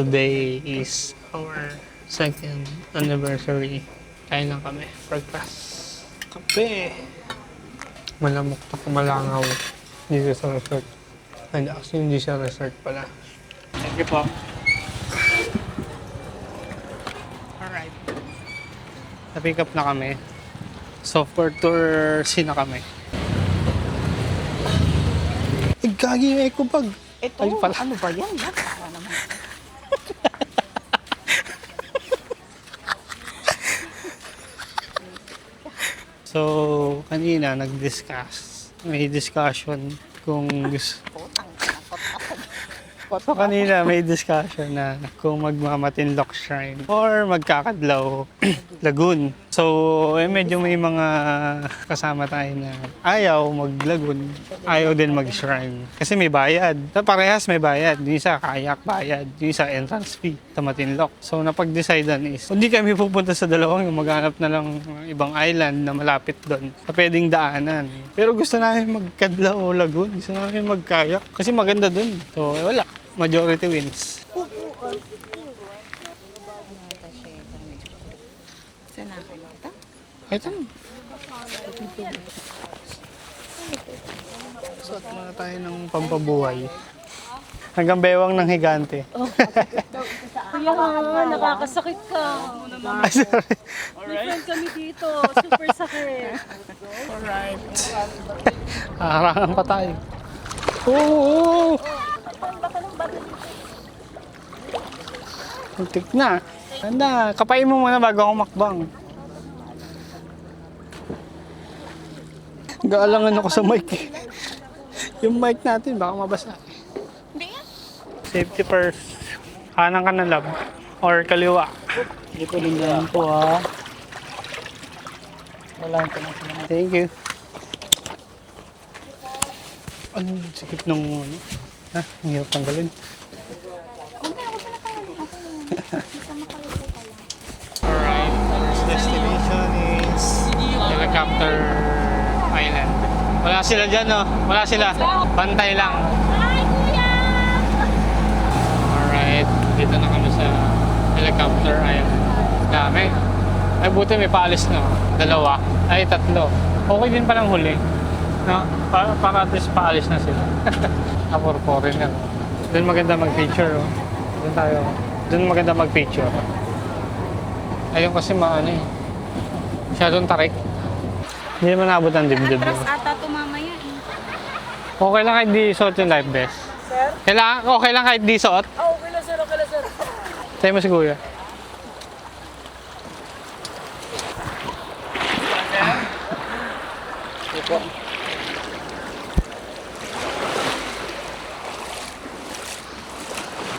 today is our second anniversary. Kain lang kami. Breakfast. Kape. Malamok na kumalangaw dito sa resort. And actually, hindi siya resort pala. Thank you po. Alright. Na-pick up na kami. So, for tour, na kami. Eh, gagi yung eco bag. Ito, Ay, pala. ano ba yan? Para naman. So, kanina may discussion kung gusto. Putang nakot So, kanina may discussion na kung magmamatinlok shrine or magkakadlaw lagoon. So, medyo may mga kasama tayo na ayaw mag-lagoon, ayaw din mag-shrine. Kasi may bayad. Parehas may bayad. Yung isa kayak bayad, yung isa entrance fee sa Matinlok. So, napag-decidean is, hindi kami pupunta sa dalawang, yung maghanap na lang ng ibang island na malapit doon sa pwedeng daanan. Pero gusto namin magkadlaw o lagoon. Gusto namin magkayak kasi maganda doon. So, wala. Majority wins. Saan nakakita? Ito. Suot muna tayo ng pampabuhay. Hanggang bewang ng higante. Kuya, nakakasakit ka. Ay, sorry. May friend kami dito. Super sakit. Alright. Harangan pa tayo. Oo! Muntik na. Handa, kapain mo muna bago ako makbang. Gaalangan ako sa mic. Yung mic natin baka mabasa. Safety first. Kanan ka na lab. Or kaliwa. Hindi ko din yan po ha. Wala ito na sila. Thank you. Ano, sikip nung ano? Ha? Ang hirap tanggalin. Alright, first destination is Helicopter Island. Wala sila dyan, no? Wala sila. Pantay lang. Alright, dito na kami sa Helicopter Island. Dami. Ay, buti may paalis na. Dalawa. Ay, tatlo. Okay din palang huli. No? Para at least paalis na sila. Kapor-porin yan. Doon maganda mag-picture. Oh. Doon tayo. Doon maganda mag-picture. Ayun kasi maano eh. Masyadong tarik. Hindi naman naabot ang dibdib. Atras ata ito mamaya eh. Okay lang kahit di suot yung life vest. Sir? Okay lang kahit di suot. Oh, okay lang sir, okay lang sir. Tayo mo si Kuya.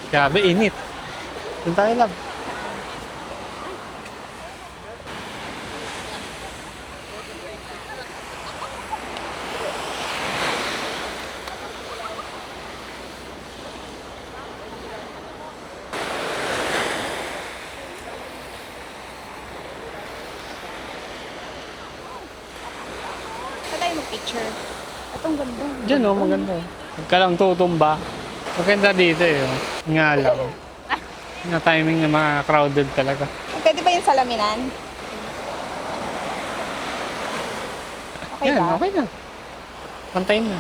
Grabe, init. Doon tayo lang. Saan tayo mag-picture? Itong ganda. Diyan oh, maganda. Huwag ka lang tutumba. Maganda dito eh. Oh. Nga lang. Na timing na mga crowded talaga. Pwede ba yung salaminan? Okay Yan, ba? okay na. Pantayin na.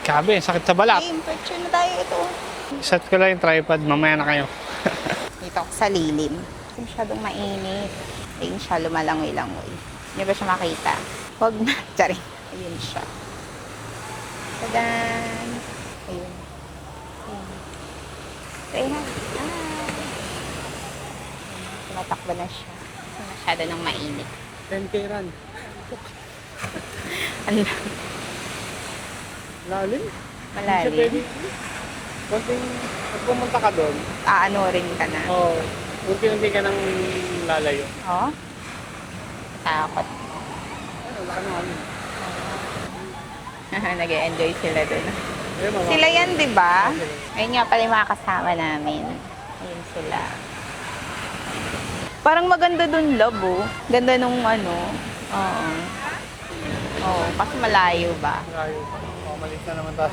Grabe, sakit sa balat. Okay, picture na tayo ito. Set ko lang yung tripod, mamaya na kayo. Dito ako sa lilim. Kasi masyadong mainit. Ayun siya, lumalangoy-langoy. Hindi ba siya makita? Huwag na. Charing. Ayun siya. Tadan! Ayun. Ayun. Say hi. Hi! Tumatakbo na siya. Kasi masyado nang mainit. 10K run. Ano? Lalim? Malalim. Konting, pag pumunta ka doon, Aano rin ka na. unti-unti ka nang lalayo. Oh? Takot. Wala ka naman. Nag-enjoy sila dun. Ayun, mama. Sila yan, di ba? Ayun nga pala yung mga kasama namin. Ayun sila. Parang maganda dun, love, oh. Ganda nung ano. Oo. Oo, kasi malayo ba? Malayo. Malit na naman tayo.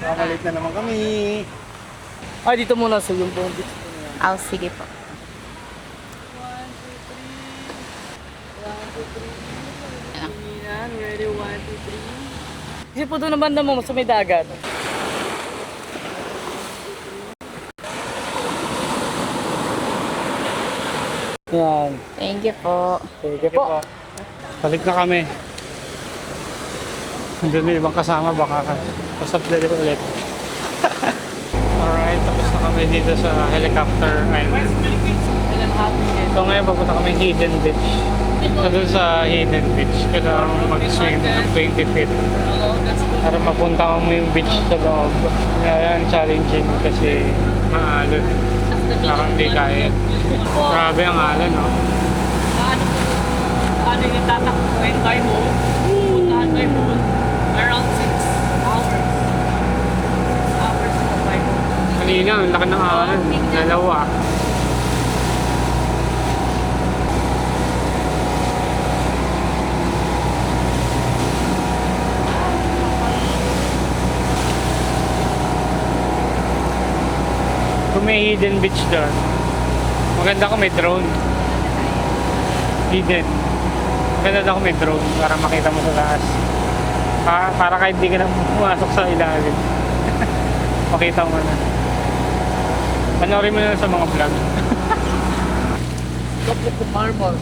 Malit na naman kami. Ay, dito muna sa yung buong beach. Oh, sige po. 1, 2, 3. Yan, ready, 1, 2, 3. Kasi po doon naman mo, sa may dagat. Yan. Thank you po. Sige po. Balik na kami. Andun na ibang kasama, baka pasap dali ulit. Alright, tapos na kami dito sa helicopter island. So ngayon papunta kami Hidden Beach. So dun sa Hidden Beach, kailangan mag-swim ng 20 feet para mapunta mo yung beach sa loob. Kaya yan challenging kasi maalon. Parang hindi kaya. Grabe ang alon, no? Ano yung tatakbuhin tayo mo? Puntahan tayo mo? Around 6 hours. 6 hours na tayo. Kanina, ang laki ng alon. Dalawa. Kung may hidden beach doon, maganda kung may drone. Hidden. Maganda daw kung may drone para makita mo sa taas. Para kahit di ka na pumasok sa ilalim. Makita mo na. Panoorin mo na sa mga vlog. Look at the marble.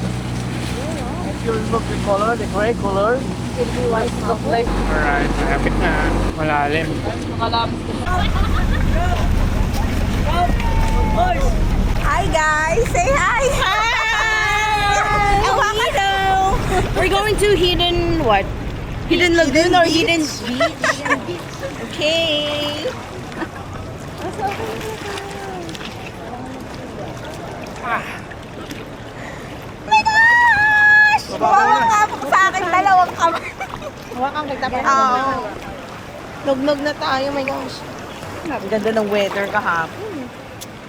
If you look the color, the gray color, it will be white marble. Alright, malapit na. Malalim. Hi guys! Say hi! Hi! We're going to Hidden what? Hidden Lagoon or Hidden Beach? Okay. My gosh! Huwag ka sa akin, dalawang kamay. Hawakan kita ba? Oo. Nugnog na tayo, my gosh. Ang ganda ng weather kahapon.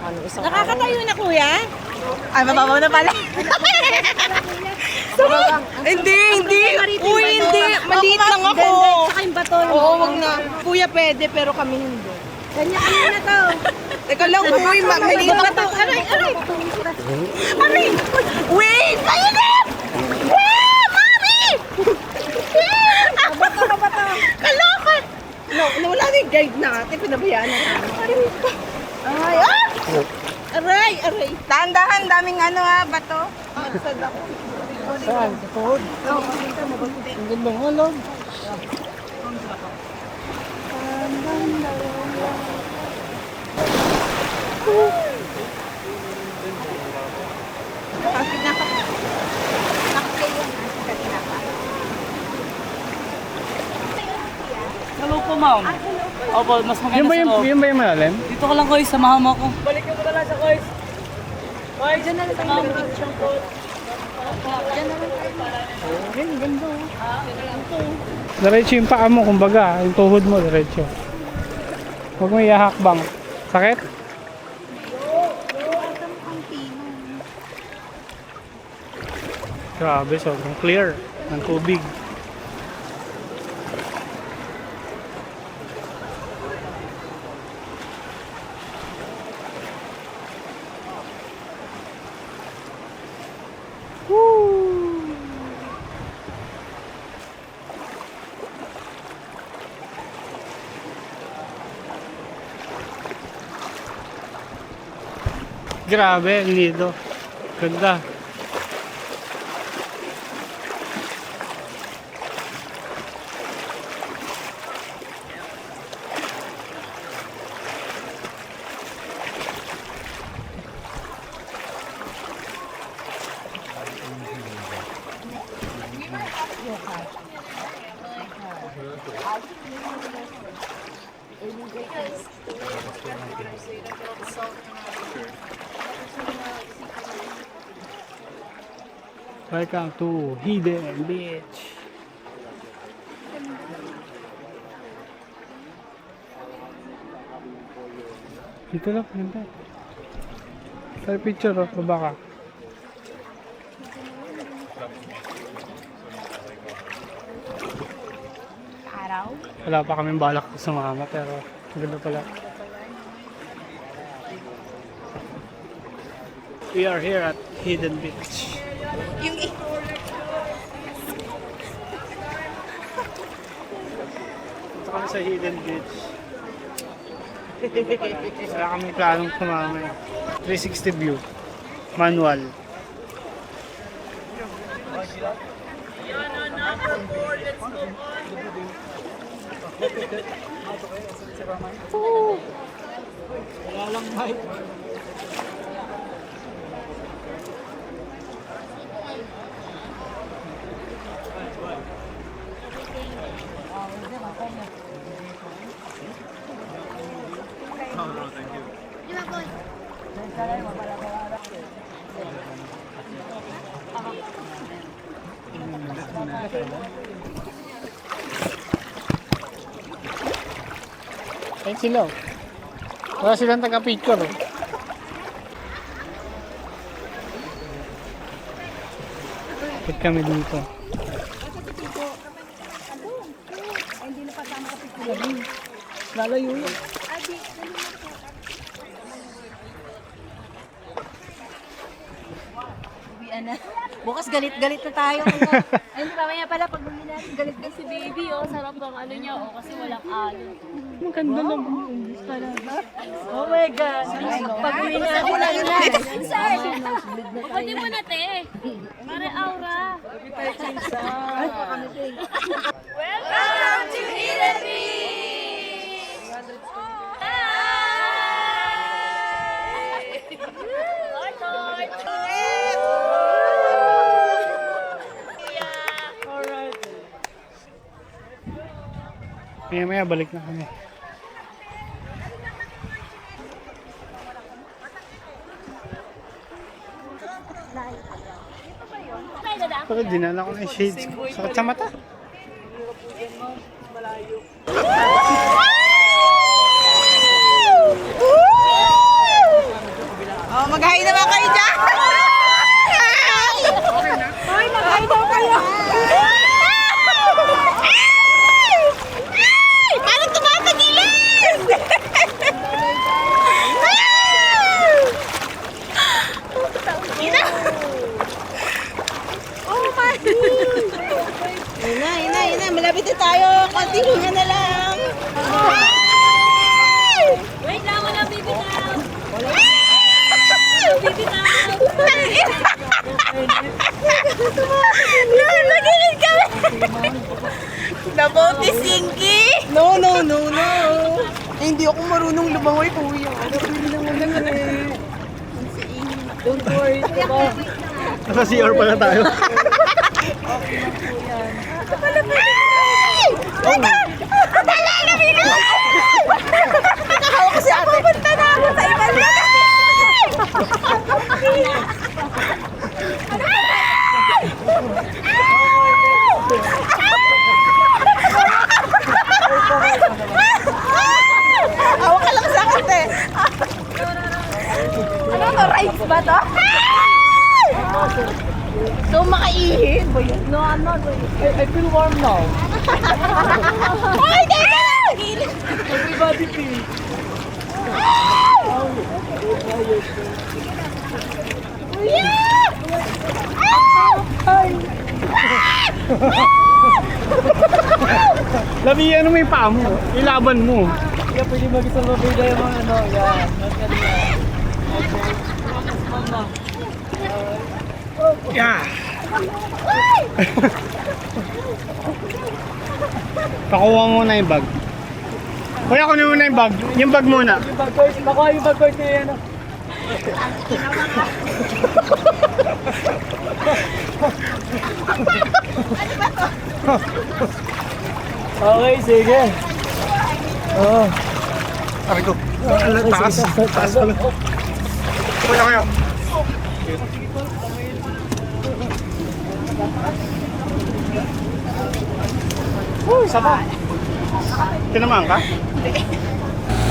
Ano, isang Nakakatayo na kuya? Ay, mababaw na pala. Hindi. Uy, hindi. Maliit lang ako. Saka yung bato. Oo, wag na. Kuya, pwede, pero kami hindi. Ganyan na to. Teka lang, uy, maliit lang to. Aray! Wait! Mainit! Wait! Mami! Kaloka! Wala na yung guide natin. Pinabayaan na natin. Ay, ah! Aray! Dahan-dahan, daming ano ha, bato. Magsad ako. Saan? Sa tuhod? Ang gandang halong. Kapit na ka. Nakakayo. Kanina pa. Hello po, ma'am. Opo, mas maganda Yun ba sa yung, loob. yun ba yung malalim? Dito ka lang, Koy. Samahan mo ako. Balik mo na lang sa Koy. Koy, dyan na lang sa mga picture ko. Diretso yung paa mo, kumbaga. Yung tuhod mo, diretso. Huwag mo ihahakbang. Sakit? Grabe, sobrang clear ng tubig. Grabe, ang lido. Ganda. Welcome to Hidden Beach. Dito lang, ganda. Sa picture, oh, baba ka. Araw? Wala pa kaming balak sumama pero ganda pala. We are here at Hidden Beach. Yung Punta kami sa Hidden Beach. Wala kami planong kumama. 360 view. Manual. Wala lang mic. Ayun sila. Wala silang taga-picture. Ikot kami dito. Lalayo yun. Bukas galit-galit na tayo. Ay, mamaya pala pag bumili natin galit-galit si baby, oh. Sarap ang ano niya, oh. Kasi walang alo. Maganda lang. Oh my God. Pag bumili natin Pwede mo na, te. Mare aura. Welcome to Hidden Beach! Maya balik na kami. Pero dinala ko na yung shades ko. Sakit sa mata. Oh, mag-hi naman kayo dyan! Hoy, mag-hi daw kayo! Parang tumatagilid! Oh my! Ina, malapit na tayo. Konting hinga na lang. Wait lang, wala bibitaw. Bibitaw. Nagigil kami! Nabote Sinky! No. Eh, hindi ako marunong lumangoy, kuya. Don't worry, diba? Nasa CR pala tayo. Akala na bino! Nakahawa ko si ate. Pupunta na ako sa ibang lugar! Hawak ka lang sa akin, te. Ano to? Rides ba to? So, makaihid ba yun? No, I'm not really. I feel warm now. Ay, teka lang! Everybody feel. Labi, ano may paa mo? Ilaban mo. Kaya pwede mag-isang mabida yung mga ano. Yan. Mama. Yeah. Pakuha mo na yung bag. Kuya, kunin mo na yung bag. Yung bag muna. Yung bag course. Nakuha yung bag course niya yan. Okay, sige. Oh. Aray ko. Taas. Taas pala. Kuya, kuya. Sama. Tinamaan ka?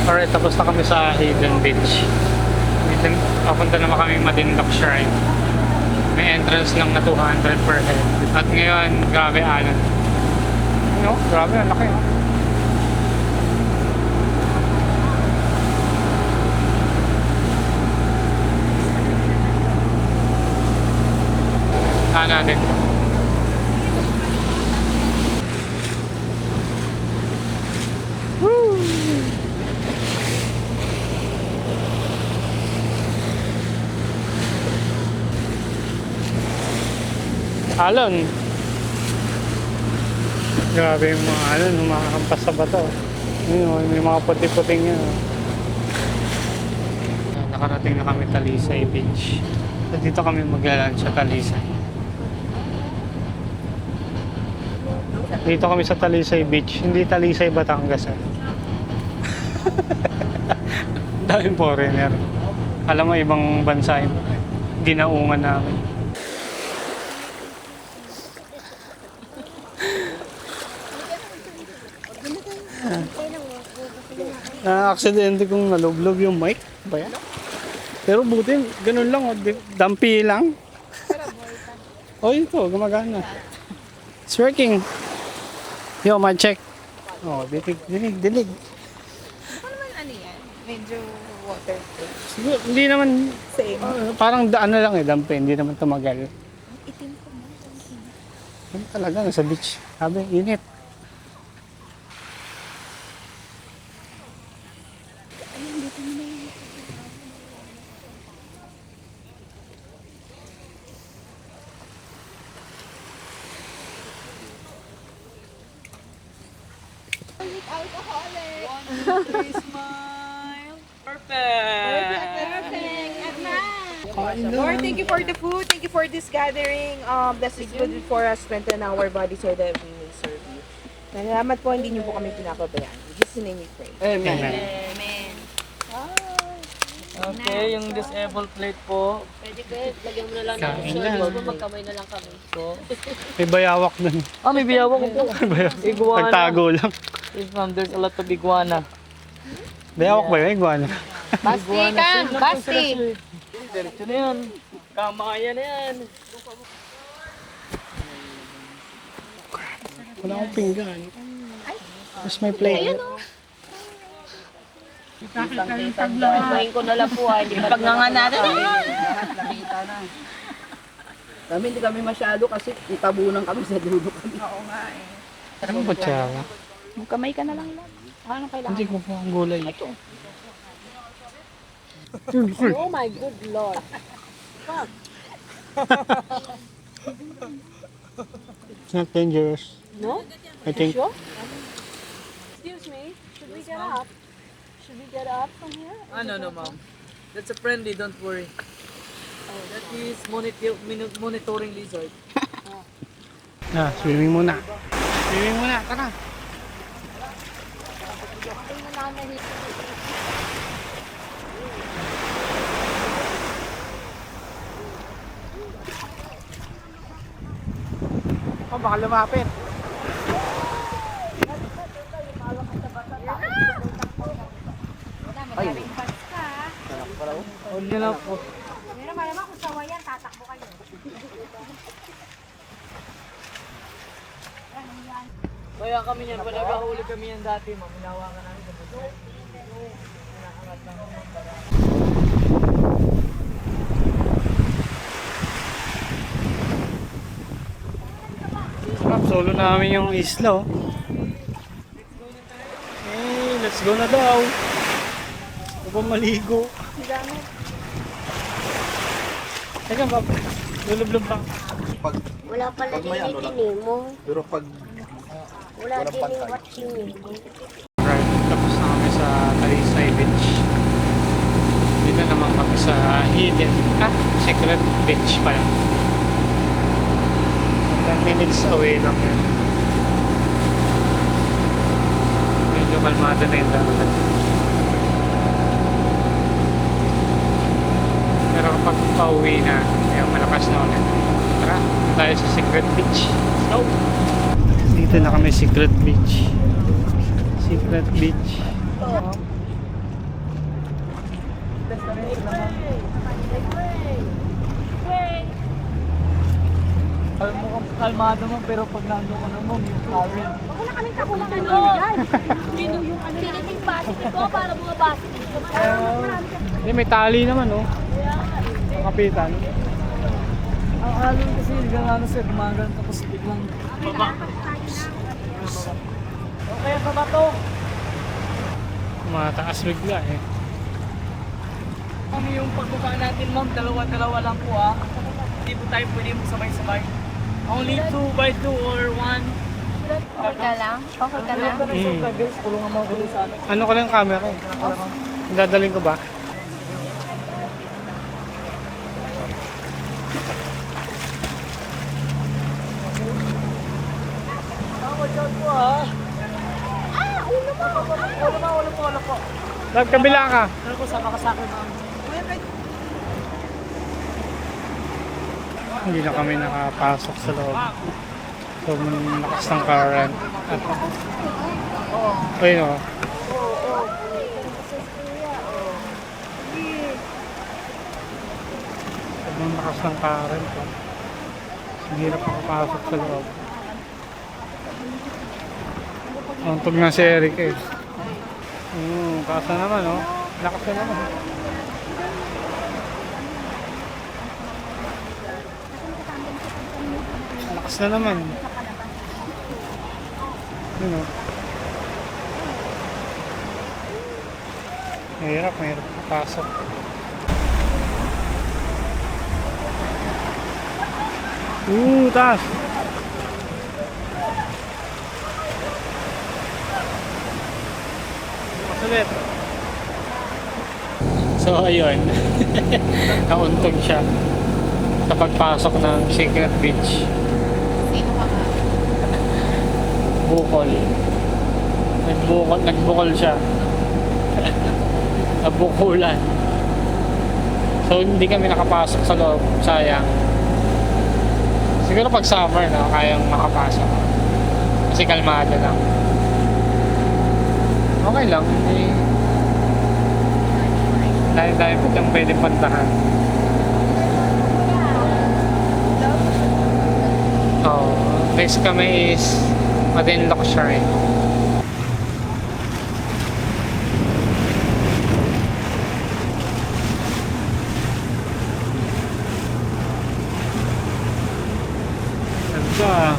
Alright, tapos na kami sa Hidden Beach. Papunta naman kami Madinlock Shrine. May entrance lang na 200 per head. At ngayon, grabe alam. No? Grabe, ang laki. Puntahan natin. Woo! Alon. Grabe yung mga alon, umakampas sa bato. Yun, may mga puti-puting yan. Nakarating na kami Talisay Beach. So, dito kami maglalunch sa Talisay. Dito kami sa Talisay Beach, hindi Talisay Batangas. Daming foreigner. Alam mo, ibang bansa yung ginaungan namin. Aksidente kong naluglog yung mic. Ba yan? Pero buti, ganun lang. Dampi lang. Oh, ito, gumagana. It's working. Yo, my check. Oh, dinig. Ano naman ano yan? Medyo waterproof. Siguro, hindi naman, Same. parang daan na lang dampi. Hindi naman tumagal. Itim ko mo. Ano talaga, nasa beach. Sabi, init. Lord, thank you for the food. Thank you for this gathering. Bless is good for us, strengthen our body so that we may serve you. Salamat po, hindi niyo po kami pinapabayaan. In Jesus' name we pray. Amen. Amen. Okay, yung disabled plate po. Pwede ko lagyan mo na lang Kain ng na. service mo, magkamay na lang kami. May bayawak dun. May biyawa ko po. Iguana. Nagtago lang. Yes, ma'am, there's a lot of iguana. Bayawak ba yun? Iguana. Basti kan, basti. Diretso na yan. Kamayan na yan. Wala akong pinggan. Mas may plate. Kumain ko na lang po hindi pa Pagnganganaran. Kami hindi kami masyado kasi itabunan kami sa dulo kami. Ano ba tsara? Kamay ka na lang lang. Ano kailangan? Hindi ko po ang gulay. Oh my good Lord. It's not dangerous. No? I think. Sure? Excuse me, should we get up? Should we get up from here? No, ma'am. That's a friendly, don't worry. That is monitoring lizard. Swimming muna. Swimming muna, tara. Oh, baka lumapit. Huwag niyo lang po. Kaya kami yan, wala kahuli kami yan dati, ma'am. Hinawakan namin sa buto. Hinaangat lang naman para... Solo namin yung isla, oh. Hey, let's go na daw. Huwag pa maligo. Teka, Bob. Lulublob pa. Wala pala din mo. Pero pag Wala din yung watching mo. Right, tapos na kami sa Talisay Beach. Dito naman kami sa Secret Beach pala. 10 minutes away lang yan. Medyo kalmado na yung dagat. Pero kapag pauwi na, yung malakas na ulit. Tara, tayo sa Secret Beach. So, dito na kami Secret Beach. Secret Beach. Kalmado mo, pero pag nandun ka na mo, yung current. Tiniting basket ko para mga basket. May tali naman, oh. Kapitan. Ang alon kasi gano'n sir, gumagal tapos biglang baba. Okay, baba to. Mataas bigla eh. Kami yung pagbaba natin ma'am, dalawa-dalawa lang po ah. Hindi po tayo pwede sabay-sabay. Only 2 by 2 or 1. Okay ka lang? Okay ka lang? Guys, kulungan mo ako sa amin. Ano ko lang yung camera eh. Dadaling ko ba? Watch out po ah. Ulo po. Nagkabila ka. Ano po, sama ka sa akin ma'am. Hindi na kami nakapasok sa loob. So, malakas ng current. At, ayun o. Sobrang lakas ng current. Oh. Hindi na makapasok sa loob. Untog na si Eric eh. Kasa naman oh. Lakas na naman. Lakas na naman. Yun oh. Mahirap kapasok. Taas! Masulit. So ayun. Nauntog siya sa pagpasok ng Secret Beach. Sino ka ba? Bukol. Nagbukol siya. Nabukulan. So hindi kami nakapasok sa loob. Sayang. Siguro pag summer na kayang makapasok. Kasi kalmado lang. Okay lang. Dahil po yung pwede puntahan. Next kami is Matinloc Shrine. Ganda.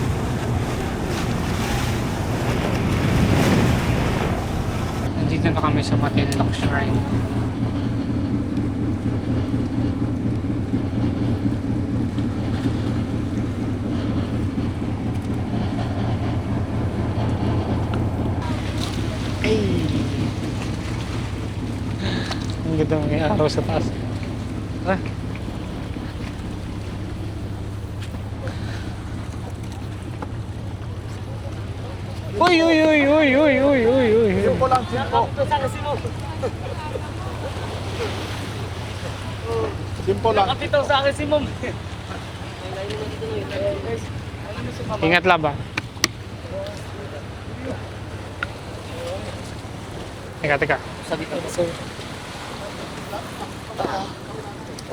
Nandito na kami sa Matinloc Shrine. Ang ganda may araw sa taas. Ah. Uy! Simpo lang, simpo. Simpo lang. Nakapitaw sa akin si ma'am. Ingat laba. Teka. Sabi ko, sir.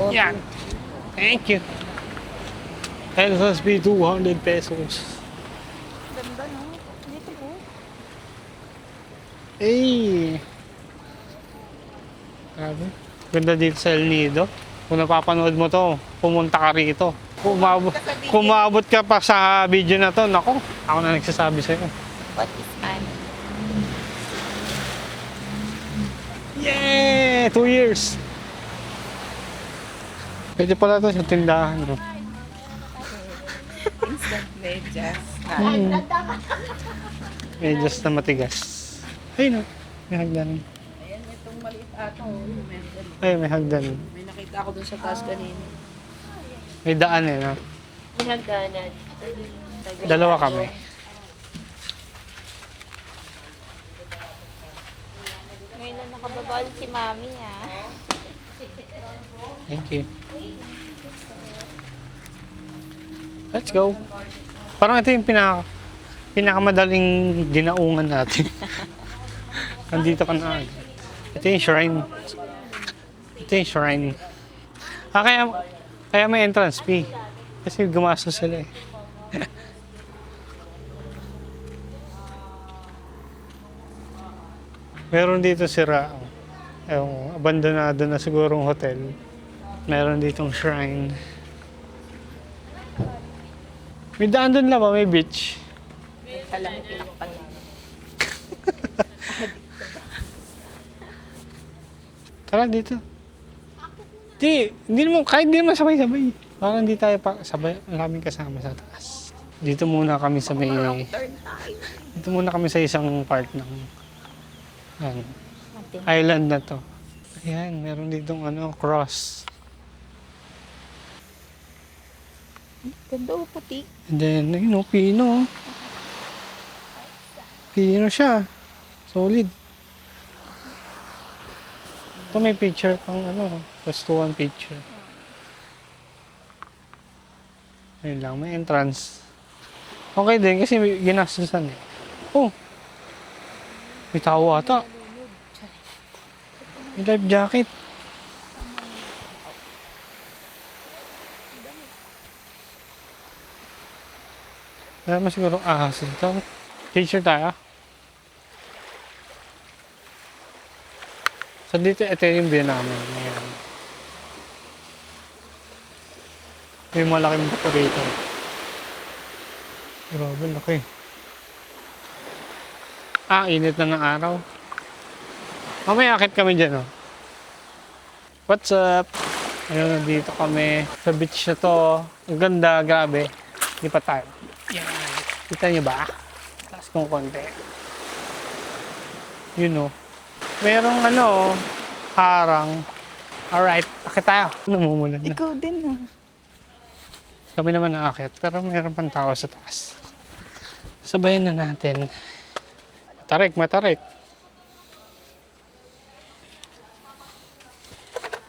Yeah. Thank you. LSB 200 pesos. Ganda no? Dito po. Grabe. Ganda dito sa El Nido. Kung napapanood mo to, pumunta ka rito. Kumabot ka pa sa video na to, nako, ako na nagsasabi sa'yo. What is man? Yeah! 2 years! Pwede pala to sa tindahan. No? Instant medyas. Medyas na matigas. Ayun no, may hagdan. Ayan, itong maliit ato. Ay, may hagdan. May nakita ako dun sa taas kanina. May daan eh, no? May hagdanan. Dalawa kami. Ngayon na nakababal si Mami ah. Thank you. Let's go. Parang ito yung pinakamadaling dinaungan natin. Nandito ka na. Ito yung shrine. Ito yung shrine. Kaya may entrance fee. Kasi gumastos sila eh. Meron dito sira. Yung abandonado na sigurong hotel. Meron ditong shrine. May daan doon lang ba? May beach. Alam ko pag Tara dito. Hindi naman, kahit hindi naman sabay-sabay. Parang hindi tayo pa sabay, maraming kasama sa taas. Dito muna kami sa may... Dito muna kami sa isang part ng island na to. Ayan, meron ditong cross. ganda o puti. And then, ayun pino. Pino siya. Solid. Ito may picture pang plus 1 picture. Ayun lang, may entrance. Okay din kasi may ginastusan eh. Oh! May tao ata. May life jacket. Wala mo siguro ahas ito. Picture tayo. So dito, ito yung view namin. Ayan. May malaking bato rito. Grabe, laki. Init na ng araw. Mamaya akit kami dyan, oh. What's up? Ayun, nandito kami sa beach na to. Ang ganda, grabe. Hindi pa tayo. Yan. Kita niyo ba? Taas kong konti. You know. Merong harang. Alright, akit tayo. Namumulan na. Ikaw din ah. Kami naman naakit, pero meron pang tao sa taas. Sabayan na natin. Matarik.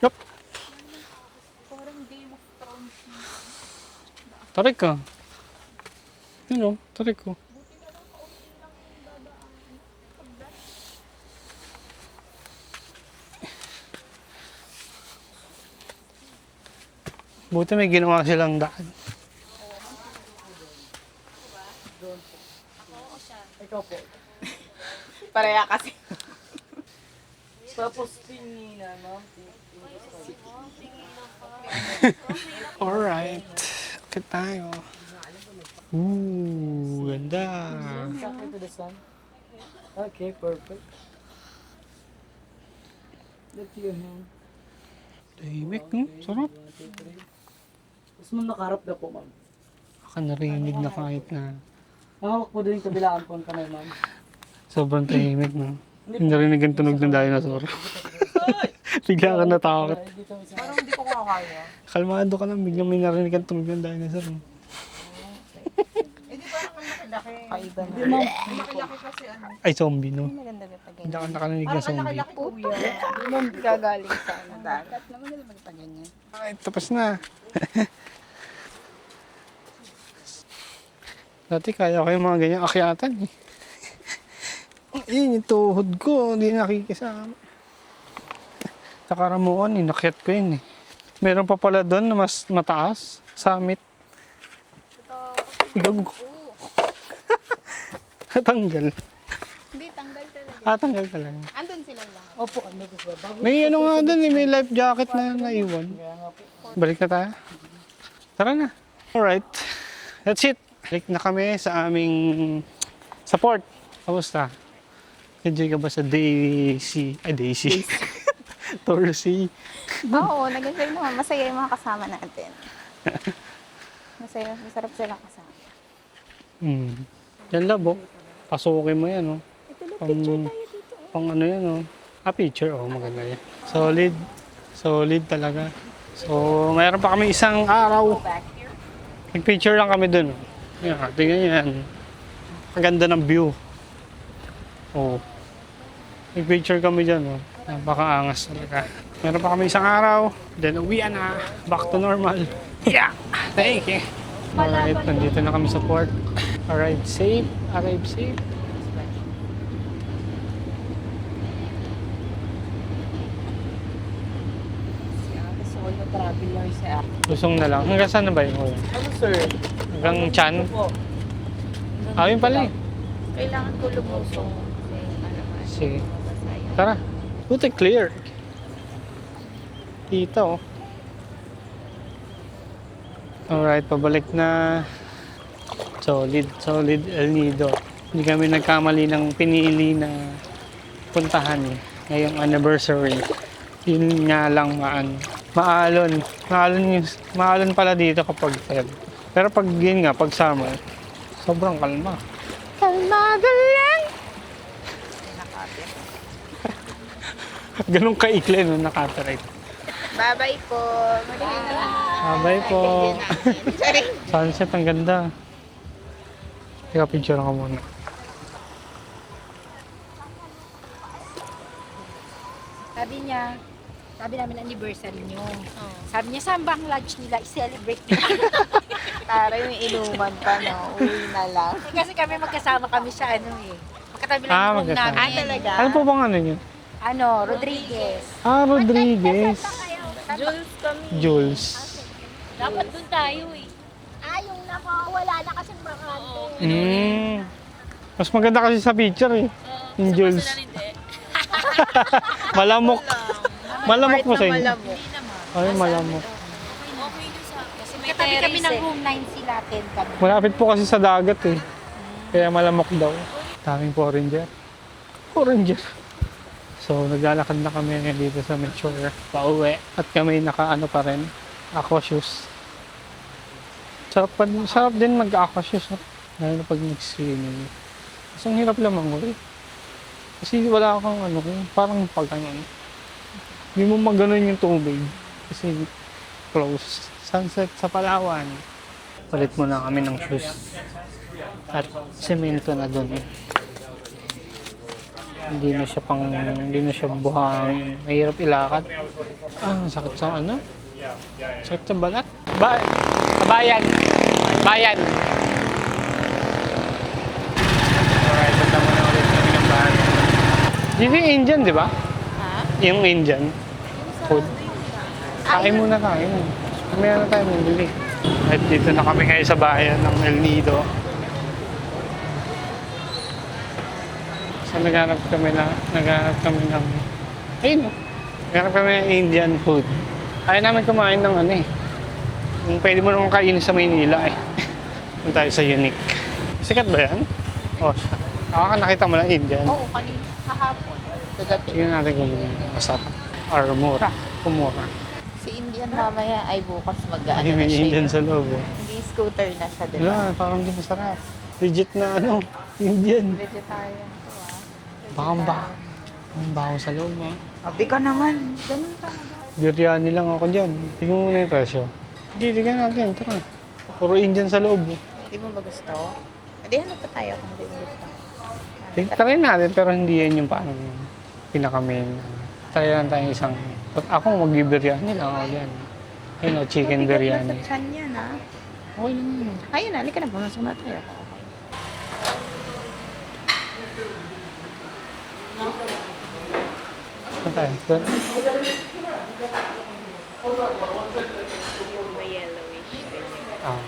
Yup. Tarik ka. Tarik ko. Buti may ginawa silang daan. Ikaw po. Pareha kasi. Tapos tingin na, ma'am. Alright. Okay tayo. Ganda. Exactly to the sun. Okay, perfect. Lift your hand. Tahimik, no? Sarap. Tapos mo nakaharap na po, ma'am. Baka narinig na kahit na Mahawak mo din yung kabilaan po ang kamay, ma'am. sobrang tahimik, no? Hindi narinig ang tunog ng dinosaur. Bigla ka natakot. Parang hindi ko kakaya. Kalmado ka lang, biglang may narinig ang tunog ng dinosaur. No? Hindi parang ang laki-laki. Kaiba na. Ang laki-laki kasi Ay, zombie, no? Maganda ba pag Hindi ganyan? ako nakarinig ng Parang ang zombie. laki-laki kuya. Hindi mo gagaling sa dagat. Naman nila magpaganyan. Ay, tapos na. Dati kaya ko yung mga ganyan akyatan eh. Yung tuhod ko, hindi nakikisama. Sa Karamuan, inakyat ko yun eh. Meron pa pala doon na mas mataas, summit. Igag ko. Tanggal. Hindi, tanggal talaga. Tanggal talaga. Andun silang lahat. Opo, ano ko ba? Bago May nga doon eh, may life jacket na naiwan. Balik na tayo. Tara na. Alright. That's it. Balik na kami sa aming support. Kamusta? Enjoy ka ba sa Daisy? Ay, Daisy. Torsi. Oo, nag-enjoy naman. Masaya yung mga kasama natin. Masarap silang kasama. Yan labo. Pasukin mo yan, oh. Pang ano yan, oh. Picture, oh. Maganda yan. Solid. Solid talaga. So, mayroon pa kami isang araw. Nag-picture lang kami dun. Yan, tingnan yan. Ang ganda ng view. Oh. Nag-picture kami dyan, oh. Napakaangas talaga. Meron pa kami isang araw. Then, uwian na. Back to normal. Yeah! Thank you. Alright, nandito na kami sa port. Arrive safe. Arrive safe. Solo traveler siya. Lusong na lang. Hanggang saan na ba yun? Ano, sir? Hanggang Chan? Po. Yun pala eh. Kailangan ko lumusong. Sige. Tara. Buti clear. Kita oh. Alright, pabalik na. Solid El Nido. Hindi kami nagkamali ng pinili na puntahan ngayong anniversary. Yun nga lang maalon pala dito kapag Feb. Pero pag yun nga, pag summer, sobrang kalma. Kalmado lang! Ganun kaikli no, nakatarate. Bye-bye po. Bye po. Sunset, ang ganda. Teka, picture ka muna. Sabi namin anniversary nyo. Sabi niya, saan ba ang lunch nila? I-celebrate nila. Tara, yung inuman pa, no? Uwi na lang. Kasi kami magkasama kami sa magkatabi lang yung room magkasama. namin. Talaga? Ano po bang ano nyo? Rodriguez. Rodriguez. Jules kami. Jules. Dapat dun tayo eh. Yung nakawala na kasi bakante. Mas maganda kasi sa picture eh. Yung Jules. Malamok. Malamok mo sa inyo. Ay, malamok. Okay yun sa... Kasi may Katabi kami terrace ng eh. room 9 sila, 10 kami. Malapit po kasi sa dagat eh. Kaya malamok daw. Daming foreigner. So, naglalakad na kami dito sa Mature. Pauwi. At kami naka-ano pa rin. Aqua shoes. Sarap din mag-aqua shoes. No? Lalo na pag nag-swimming. Kasi ang hirap lamang eh. Kasi wala kang parang pag hindi mo maganon yung tubig. Kasi close. Sunset sa Palawan. Palit muna kami ng shoes. At semento na dun. Hindi na siya buhangin. Mahirap ilakad. Sakit sa Sakit sa balat. Bayan. Alright, punta muna ulit kami ng bahay. Dito yung Indian, di ba? Yung Indian food. Kain muna tayo. Mamaya na tayo bumili. At dito na kami ngayon sa bayan ng El Nido. So naghanap kami ng Indian food. Ayaw namin kumain ng yung pwede mo naman kainin sa Maynila eh. Punta tayo sa Unique. Sikat ba yan? Siya. Nakita mo lang Indian. Oo, kanina. Kahapon. Tingnan natin kung masarap. Or mura. Kumura. Si Indian mamaya ay bukas Ay, may Indian sa loob eh. Hindi scooter na siya, di Wala, parang di masarap. Legit na Indian. Vegetarian to Ang baho sa loob Abi ka naman. Ganun ka. Biryani lang ako dyan. Tingnan mo na yung presyo. Tignan natin, tara. Puro Indian sa loob. Hindi mo ba gusto? Hindi, hanap pa tayo kung hindi mo gusto. Try natin, pero hindi yan yung parang pinaka-main. Try lang tayo isang... Ako mag-biryani lang ako yan. Ayun chicken biryani. Sa chan yan, ha? Okay lang yun. Ayun, halika na. Pumasok na tayo. Saan tayo? Doon? May yellowish. Ah.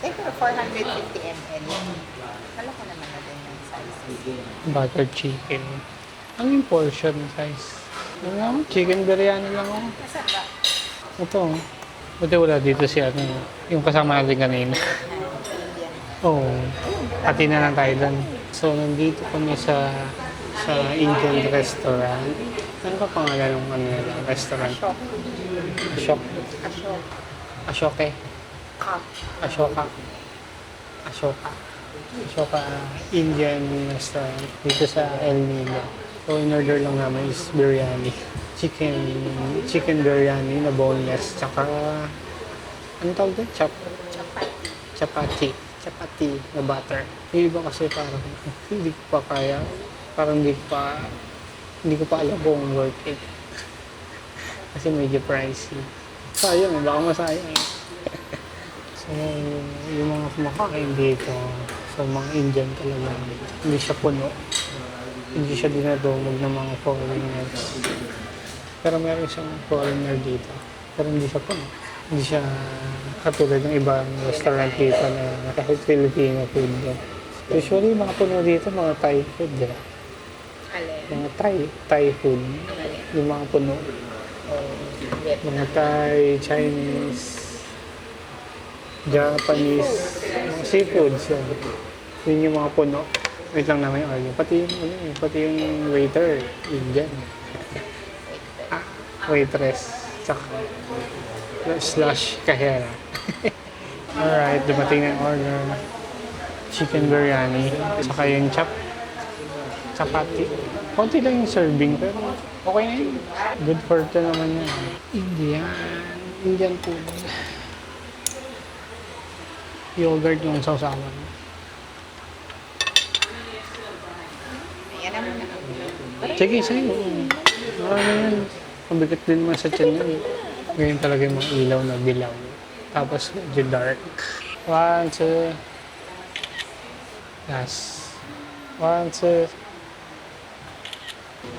Eh, pero 450 ml. Kala ko naman na din yung size. Butter chicken. Ano yung portion size? Chicken biryani lang ako. Masarap ba? Ito. Buti wala dito si yung kasama natin kanina. Oo. Pati na lang tayo doon. So, nandito kami sa Indian restaurant. Ano ba pangalan ng restaurant? Ashok. Ashoke. Ashoka Indian restaurant dito sa El Nido. So, in-order lang namin is biryani. Chicken biryani na boneless. Tsaka, ano tawag doon? Chapati na butter. Yung iba kasi parang hindi ko pa kaya. Parang hindi ko pa alam kung worth it. Kasi medyo pricey. Sayang, baka masayang eh. So, yung mga kumakain dito, so mga Indian talaga, hindi siya puno. Hindi siya dinadumog ng mga foreigners. Pero meron siyang foreigner dito. Pero hindi siya puno. Hindi siya katulad ng ibang restaurant dito na kahit Filipino food. Usually, mga puno dito, mga Thai food. Diba? Alin? Mga Thai food. yung mga puno. Mga Thai, Chinese, Japanese, mga seafoods. Yun yung mga puno. Wait lang naman yung order. Pati yung waiter, Indian. Waitress, tsaka slash kahera. Alright, dumating na yung order. Chicken biryani, tsaka yung chapati. Konti lang yung serving, pero okay na yun. Good for ito naman yan. Indian food. Yogurt yung sausawan. Sige, sige. Marami yan. Mabigat din naman sa tiyan yan. Ganyan talaga yung mga ilaw na dilaw. Tapos medyo dark. 1, 2. Yes. 1, 2.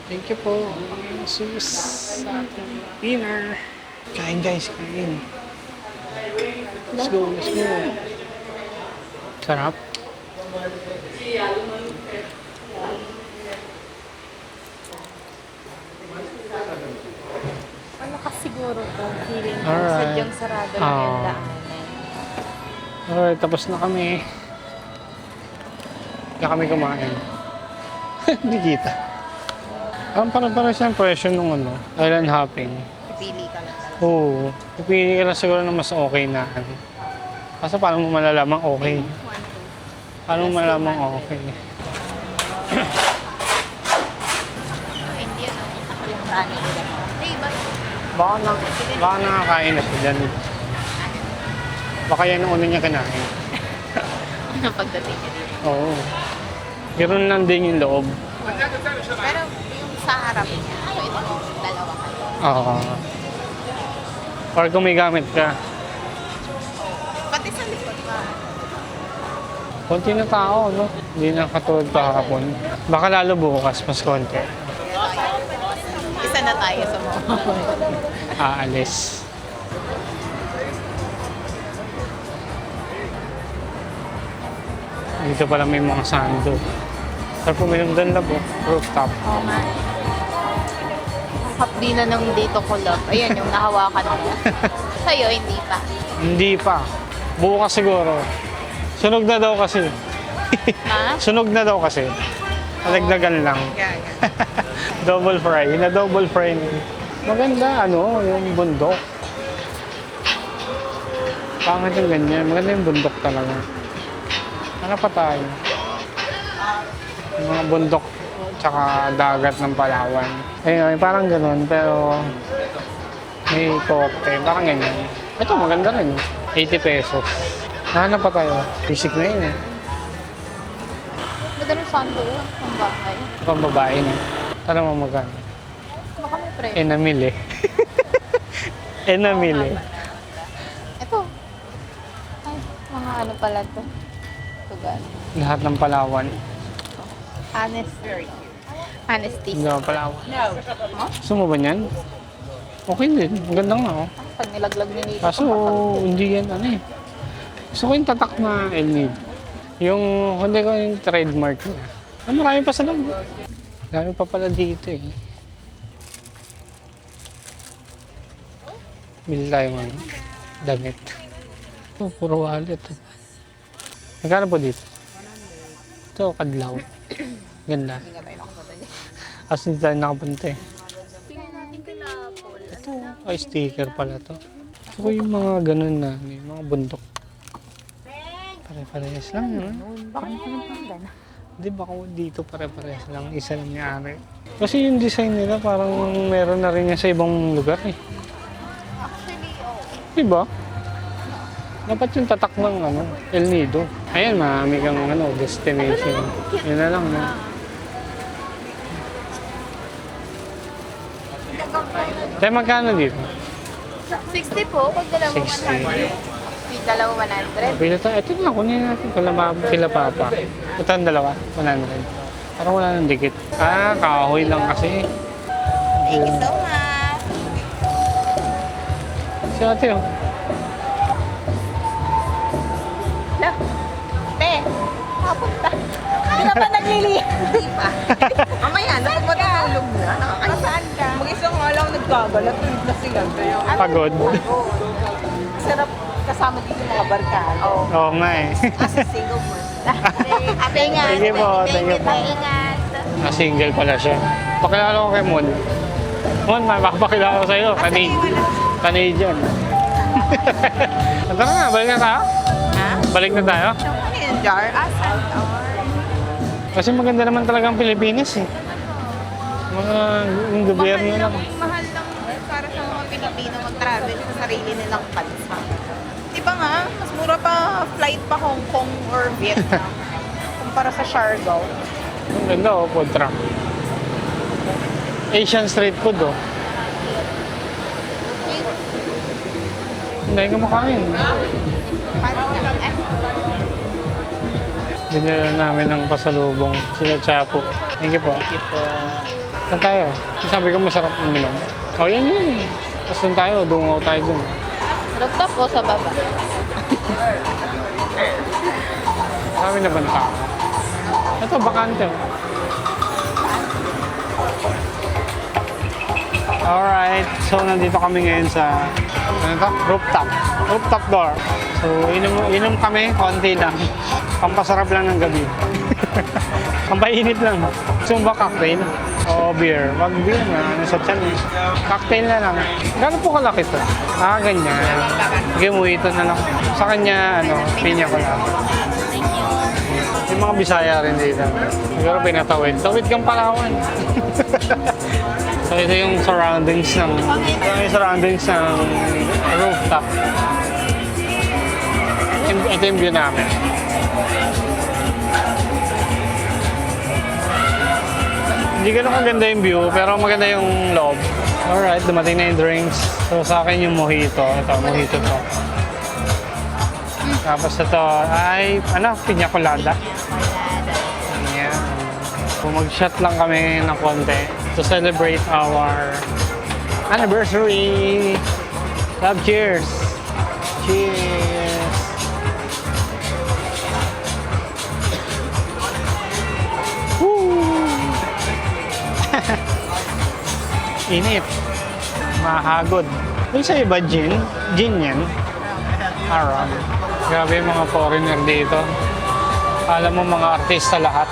Thank you po. Sus. Sa ating dinner. Kain guys, kain. Let's go, let's go. Sarap. Malakas siguro to. Feeling ko. Alright. Sadyang sarado lang yung daanan. Alright, tapos na kami. Kaya kami kumain. Hindi kita. Parang siyang presyo nung island hopping. Pili ka lang. Oo. Pipili ka lang siguro na mas okay na. Kaso paano mo malalamang okay? Paano mo malalamang okay? Hindi yan. Ako yung rani nila. Hey, Baka nakakain na siya dyan. Baka yan ang una niya kinain. Ano pagdating niya dito? Oo. Ganoon lang din yung loob. Pero yung sa harap niya, pwede mo dalawa kayo. Oo. Or kung may gamit ka. Pati sa likod ba? Konti na tao, no? Hindi na katulad pa kahapon. Baka lalo bukas, mas konti. Isa na tayo sa mga. Aalis. Dito pala may mga sando. Sarap puminom doon labo. Rooftop. Oo nga. Hapdi na ng dito ko love. Ayan yung nahawakan mo. Sa'yo, hindi pa. Hindi pa. Bukas siguro. Sunog na daw kasi. Ha? Sunog na daw kasi. Alagdagan lang. Double fry. Na-double fry. Maganda, yung bundok. Pangit yung ganyan. Maganda yung bundok talaga. Ano pa tayo? Yung mga bundok tsaka dagat ng Palawan. Ayun, parang ganun, pero may kokte. Parang ganyan. Ito, maganda rin. 80 pesos. Nahanap pa tayo. Basic na yun eh. Maganda yung sando ng bahay. Pambabae na. Tara mo magkano? Baka may pre. Namili. Namili. Ito. Ay, mga ano pala to. Tugal. Lahat ng Palawan. Honesty. Hindi naman Palawan. Gusto mo ba niyan? Okay din. Maganda nga Pag nilaglag ni Nito. Kaso, hindi yan Gusto ko yung tatak na El Nido. Yung, hindi ko yung trademark niya. Marami pa sa loob. Marami pa pala dito eh. Bili tayo ng damit. Ito, puro wallet. Magkano po dito? Ito, kadlaw. Ganda. As hindi tayo nakapunta eh. Ito, ay sticker pala to. Ito ko yung mga ganun na, may mga bundok. Pare-parehas lang, Bakit naman pang gana? Hindi ba kung dito pare-parehas lang, isa lang may-ari. Kasi yung design nila parang meron na rin yan sa ibang lugar eh. Actually, Diba? Dapat yung tatak ng El Nido. Ayan, marami kang destination. Yun na lang. Kaya magkano dito? 60 po, pag dalawa 60. May dalawa 100. Pila tayo. Ito na, kunin natin. Kila Papa. Ito ang dalawa, 100. Parang wala nang dikit. Kahoy lang kasi. Thank you so much. Si ate Te, papunta. Hindi na pa nagliliyan. Hindi pa. Mamaya, nakapagpatulog na. Nakakaya. Saan ka? Mag-isang nagkagalat, na sila. Pagod. Sarap kasama dito yung mga barkada. Oo nga eh. As a single person. Ingat. Sige po, thank you po. Ingat. Na-single pala siya. Pakilala ko kay Mon. Mon, makapakilala ko sa'yo. Canadian. Tara na, balik na tayo? Ha? Balik na tayo? Ano yung jar? Asan? Kasi maganda naman talaga ang Pilipinas eh. Mga yung gobyerno lang. Mahal lang para sa mga Pilipino mag-travel sa sarili nilang bansa. Di ba nga, mas mura pa flight pa Hong Kong or Vietnam kumpara sa Siargao. Ang ganda oh, food truck. Asian street food oh. Hindi ka makain. Parang Binila namin ng pasalubong. Sila Chapo. Thank you po. Saan tayo? Sabi ko masarap uminom. Oh, yan yun. Tapos doon tayo. Dungaw tayo dun. rooftop o sa baba? Marami na banta. Ito, bakante. Alright. So, nandito kami ngayon sa rooftop. Rooftop door. So, inom kami. Konti lang. Pampasarap lang ng gabi. Pampainit lang. Gusto mo ba cocktail? O beer? Wag beer na. Ano sa tiyan eh. Cocktail na lang. Gano'n po kalaki to? Ganyan. Sige mo ito na lang. Sa kanya, pinya ko lang. Yung mga Bisaya rin dito. Siguro pinatawid. Tawid kang Palawan. So ito yung surroundings ng rooftop. Ito yung view namin. Hindi ganun kaganda yung view, pero maganda yung loob. Alright, dumating na yung drinks. So sa akin yung mojito. Ito, mojito to. Tapos ito ay, piña colada. Ayan. So mag-shot lang kami ng konti to celebrate our anniversary. Love, cheers! Cheers! Init. Mahagod. Yung sa iba, gin. Gin yan. Aram. Grabe yung mga foreigner dito. Alam mo, mga artista lahat.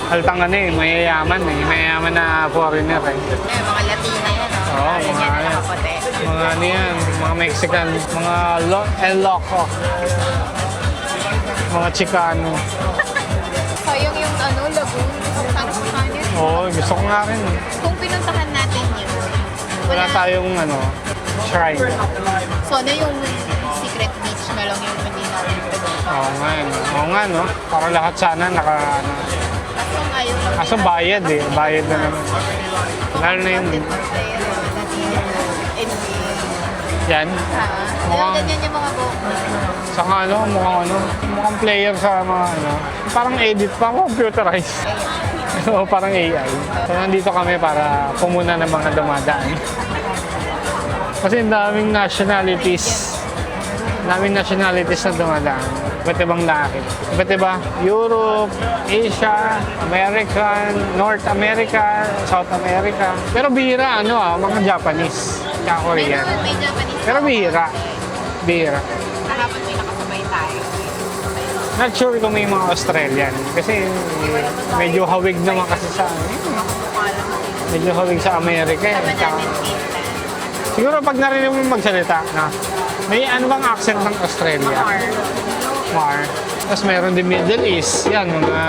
Haltang mayayaman eh. Mayayaman na foreigner eh. Mga Latina yan. Oo, mga yan. Mga Mexican. Mga Loco. Mga Chicano. Sayang yung lagoon. Sana puntahan yun. Oo, gusto ko nga rin. Kung pinuntahan natin yun, Wala tayong shrine. So, yung secret beach na lang yung hindi natin pinuntahan. Oo nga, no? Para lahat sana Kaso ngayon, Kaso bayad eh. Bayad na naman. Lalo na yung... Yan. Mukhang ganyan yung mga buhok. Saka mukhang player sa mga parang edit pa, computerized. So, parang AI. So, nandito kami para pumuna ng mga dumadaan. Kasi ang daming nationalities. Daming nationalities na dumadaan. Iba't ibang lakit. Iba't iba. Europe, Asia, American, North America, South America. Pero bihira, mga Japanese. Tsaka Korean. May Japanese. Pero bihira. Bihira. Kahapon may nakasabay tayo. Not sure kung may mga Australian. Kasi medyo hawig naman kasi sa medyo hawig sa Amerika eh. Tsaka, siguro pag narinig mo magsalita may bang accent ng Australia? Mar. Tapos meron din Middle East. Yan, mga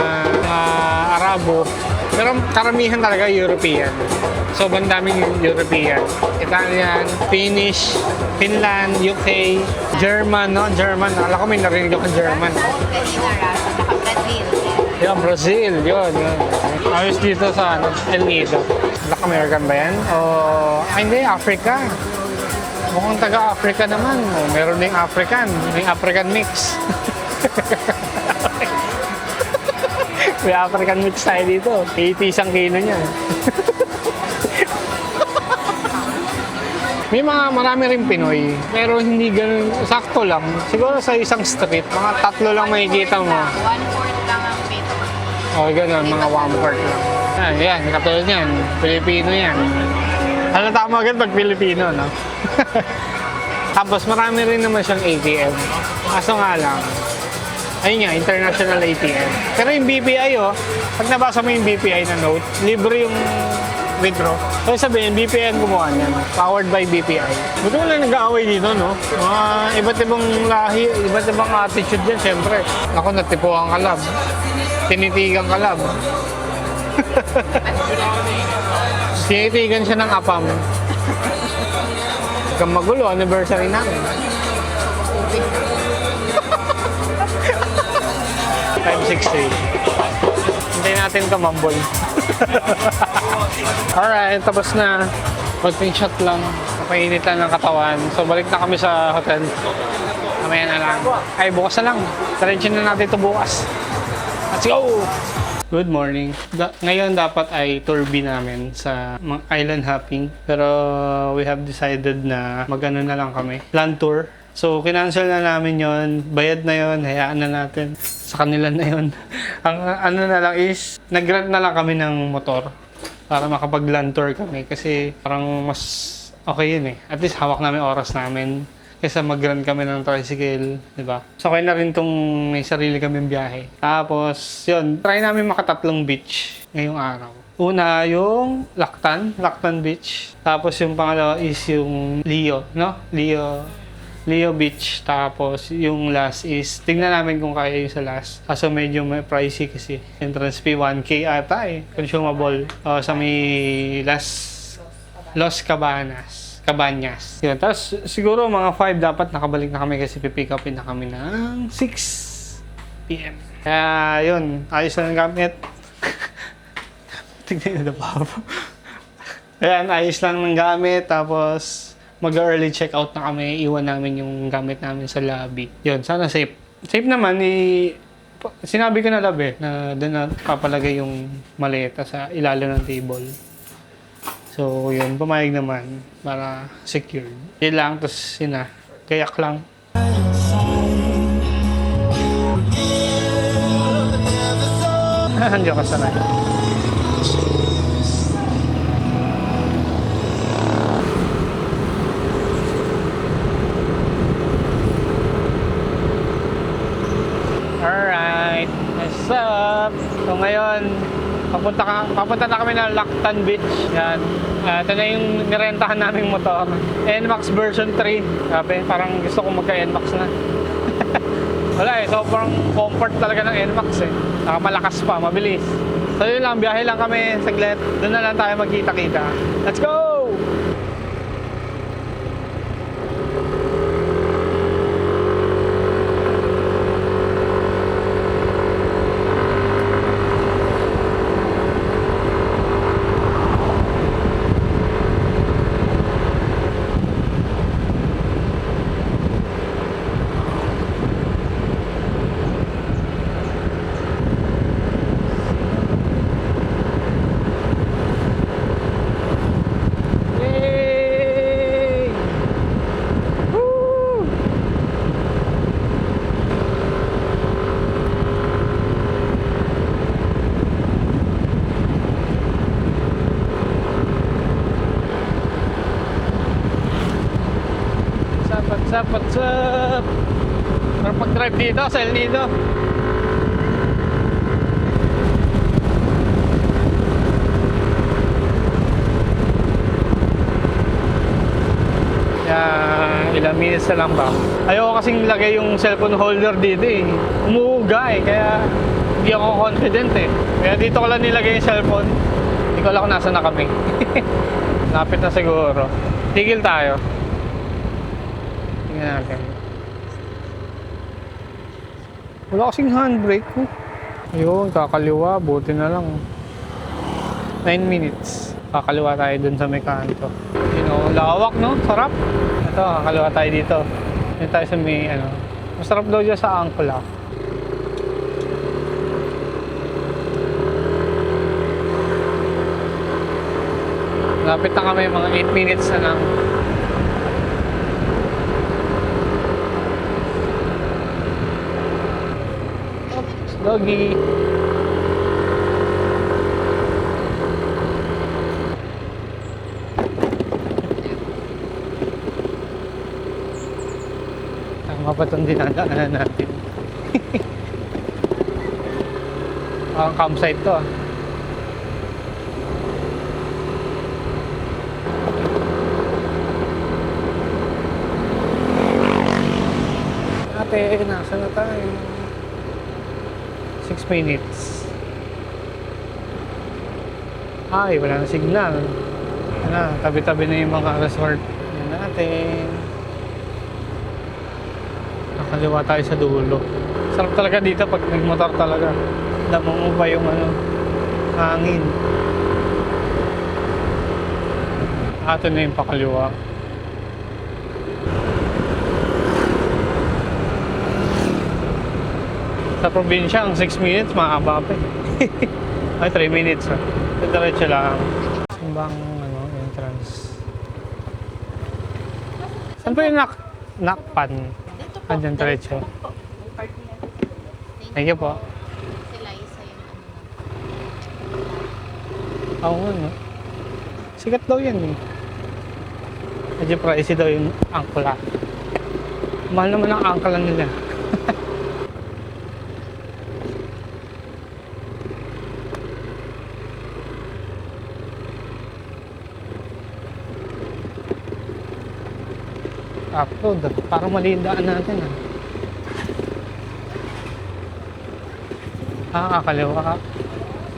Arabo. Pero karamihan talaga European. So, bandaming European. Italian, Finnish, Finland, UK, German, German. Alam ko may narinig ako German. Saka Brazil. Yan, Brazil. Yun. Ayos dito sa El Nido. Black American ba yan? Hindi, Africa. Mukhang taga-Africa naman. Meron ding African. May African mix. May African mix tayo dito. 80 isang kilo niya. Marami rin Pinoy. Pero hindi ganun. Sakto lang. Siguro sa isang street, mga 3 lang makikita mo. 1/4 lang ang pito. Ganun. Mga 1/4 lang. Yan. Katulad yan. Pilipino yan. Halata mo agad pag Pilipino, no? Tapos marami rin naman siyang ATM. Kaso nga lang, ayun nga, international ATM. Pero yung BPI, pag nabasa mo yung BPI na note, libre yung withdraw. So sabihin, BPI ang gumawa niyan. Powered by BPI. Buti wala nag-aaway dito, no? Mga iba't ibang lahi, iba't ibang attitude yan, syempre. Ako, natipuan ka lab. Tinitigan ka lab. Tinitigan siya ng apam. Kang magulo, anniversary namin. 560. Hintayin natin tumambol. Alright, tapos na. Konting shot lang. Napainit lang ng katawan. So balik na kami sa hotel. Mamaya na lang. Ay, bukas na lang. Diretso na natin ito bukas. Let's go! Good morning. Ngayon dapat ay tour B namin sa island hopping. Pero we have decided na mag-ano na lang kami. Land tour. So kinancel na namin yon, bayad na yon, hayaan na natin. Sa kanila na yon. Ang ano na lang is, nag-rent na lang kami ng motor para makapag-land tour kami. Kasi parang mas okay yun eh. At least hawak namin oras namin. Kaysa mag-run kami ng tricycle, di ba? So, okay na rin kung may sarili kaming biyahe. Tapos, yun, try namin makatatlong beach ngayong araw. Una, yung Lactan Beach. Tapos, yung pangalawa is yung Leo, no? Leo Beach. Tapos, yung last is, tingnan namin kung kaya yung sa last. Kaso medyo may pricey kasi. Entrance fee 1K ata eh. Consumable. Sa may Los Cabañas. Yun. Tapos siguro mga 5 dapat nakabalik na kami kasi pipick upin na kami ng 6 PM. Kaya yun, ayos na ng gamit. Tignan na pa. Ayan, ayos lang ng gamit. Tapos mag-early check-out na kami. Iwan namin yung gamit namin sa lobby. Yun, sana safe. Safe naman, sinabi ko na na doon na papalagay yung maleta sa ilalim ng table. So, yun, pumayag naman para secured. Yun lang, tapos yun na, kayak lang. Andiyo ka sanay. Alright, what's up? So ngayon, papunta na kami ng Lactan Beach. Yan. Ito na yung nirentahan naming motor. NMAX version 3. Sabi, parang gusto kong magka-NMAX na. Wala eh, sobrang comfort talaga ng NMAX eh. Saka malakas pa, mabilis. So yun lang, biyahe lang kami saglit. Doon na lang tayo magkita-kita. Let's go! What's up? Para pag-drive dito sa El Nido. Ilang minutes na lang ba? Ayoko kasing lagay yung cellphone holder dito eh. Umuuga eh, kaya hindi ako confident eh. Kaya dito ko lang nilagay yung cellphone. Hindi ko alam kung nasa na kami. Lapit na siguro. Tigil tayo. Tingnan natin. Wala kasing handbrake ko. Ayun, kakaliwa. Buti na lang. 9 minutes. Kakaliwa tayo dun sa may kanto. You know, lawak no? Sarap. Ito, kakaliwa tayo dito. Dito tayo sa may ano. Masarap daw dyan sa Angkula. Lapit na kami, mga 8 minutes na lang. Oops, doggy. Tama pa itong dinadaanan natin. Parang campsite to ah. Ate, nasa na tayo? 6 minutes. Ay, wala na signal. Ano, tabi-tabi na yung mga resort. Yan natin. Nakaliwa tayo sa dulo. Sarap talaga dito pag nagmotor talaga. Damo mo pa yung ano, hangin. Ito na yung pakaliwa. Sa probinsya, ang 6 minutes, mahaba pa eh. Ay, 3 minutes ha. Diretso lang. Saan ba ang ano, entrance? Saan po yung nakpan? Andyan, diretso. Thank you po. Sila isa yung Oo nga, no? Sikat daw yan eh. Medyo pricey daw yung angkla. Mahal naman ang angkla nila. Upload. Parang mali yung daan natin ah. Kaliwa.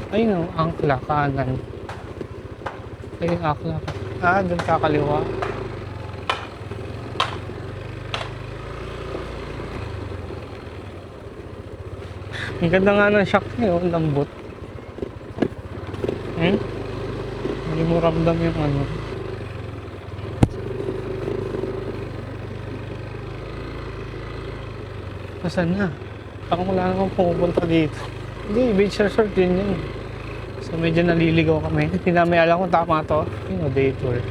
Ayun o, angkla, kanan. Ayun, angkla. Doon kakaliwa. Ang ganda nga ng shock niyo, lambot. Hindi mo ramdam yung ano. Nasaan na? Parang wala namang pumupunta dito. Hindi, beach resort din yun. So medyo naliligaw kami. Hindi namin alam kung tama to. You know, day tour.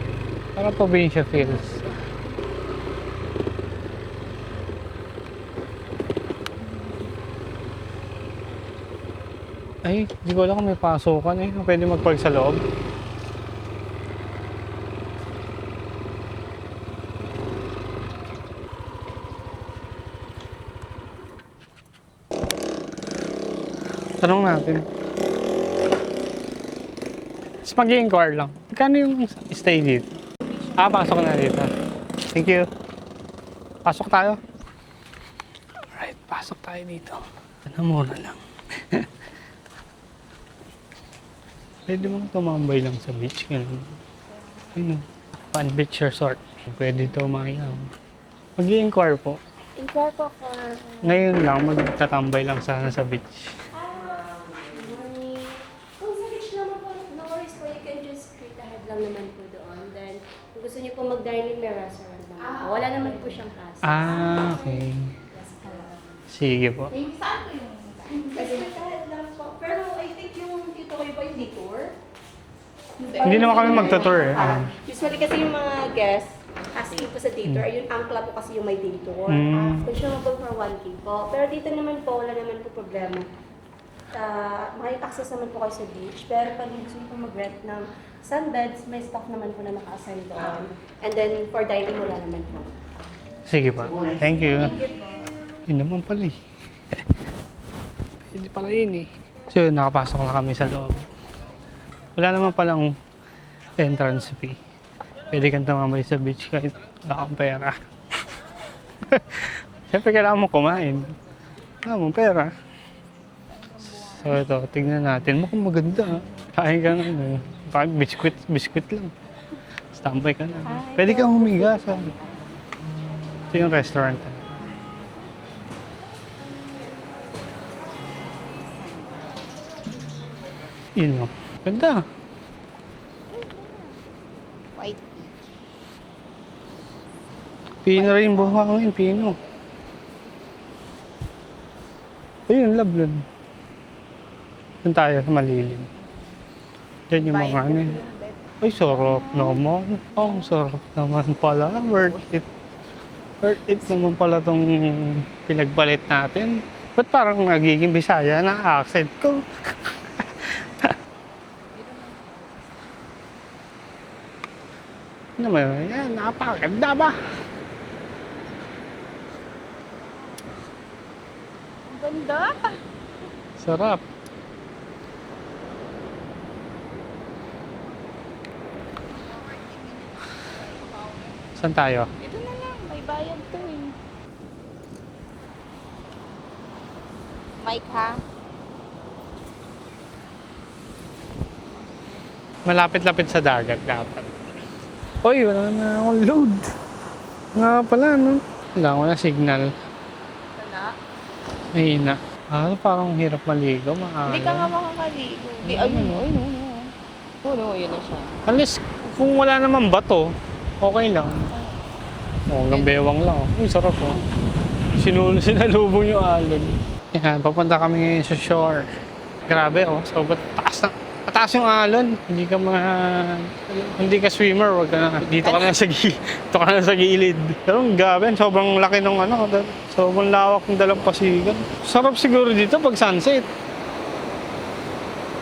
Parang probinsya feels. Ay, hindi ko alam kung may pasukan eh. Pwede mag-park sa loob. Tanong natin. Tapos mag-i-inquire lang. Magkano yung stay dito? Pasok na dito. Thank you. Pasok tayo. Alright, pasok tayo dito. Ano muna lang. Pwede mong tumambay lang sa beach. Ganun. Ayun, Pan Beach Resort. Pwede ito umayaw. Mag-i-inquire po. Inquire po for... Ngayon lang, magtatambay lang sana sa beach. Kung sa beach naman po, no worries po, you can just straight ahead lang naman po doon. Then, kung gusto niyo po mag-dining, may restaurant naman po. Wala naman po siyang kaso. Okay. Sige po. Kasi ahead lang po. Pero I think yung dito kayo ba yung detour? Hindi naman kami magta-tour eh. Usually kasi yung mga guests, asking po sa detour, ayun, angkla po kasi yung may detour. Consumable for 1K po. Pero dito naman po, wala naman po problema. Makik-access naman po kayo sa beach. Pero pag gusto niyo po mag-rent ng sunbeds, may staff naman po na naka-assign doon. And then for dining, wala naman po. Sige pa. Thank you. Yun naman pala eh. Hindi pala yun eh. So yun, nakapasok na kami sa loob. Wala naman palang entrance fee. Pwede kang tumambay sa beach kahit wala kang pera. Siyempre kailangan mo kumain. Wala mong pera. So ito, tignan natin. Mukhang maganda. Kain kang ano, parang biskuit lang. Standby ka na. Pwede kang humiga sa... Ito yung restaurant. Yun o. Ganda. white. Pino rin buhangin, pino. Ayun, lablon. Doon tayo sa malilim. Diyan yung mga ano. Ay, sarap naman. Oh, sarap naman pala. Worth it. Worth it naman pala tong pinagpalit natin. Ba't parang nagiging Bisaya na accent ko? Ano naman, yan, napakaganda ba? ganda. Sarap. Saan tayo? Ito na lang, may bayad to eh. Mike ha? Malapit-lapit sa dagat dapat. Uy, wala na akong load. Nga pala, no? Wala signal. Wala. Mahina. Parang hirap maligo. Hindi ka nga makakaligo. Di, ayun, yun na siya. Unless, kung wala naman bato, okay lang. Hanggang bewang lang. Uy, sarap oh. Sinalubong yung alon. Yan, papunta kami ngayon sa shore. Grabe oh, sobrang taas yung alon. Hindi ka swimmer, wag ka na. Dito ka na sa gilid. Pero grabe, sobrang laki ng sobrang lawak ng dalampasigan. Sarap siguro dito pag sunset.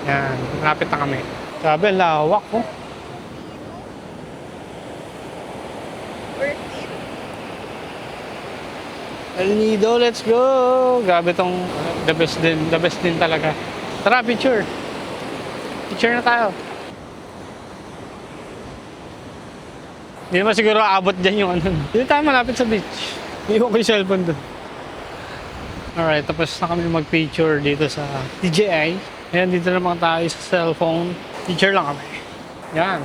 Yan, lapit na kami. Grabe, lawak oh. Worth it. El Nido, let's go! Grabe tong the best din talaga. Tara, picture. Picture na tayo. Hindi naman siguro aabot dyan yung Dito tayo malapit sa beach. Iwan ko yung cellphone doon. Alright, tapos na kami mag-picture dito sa DJI. Ayan, dito naman tayo sa cellphone. Picture lang kami. Yan.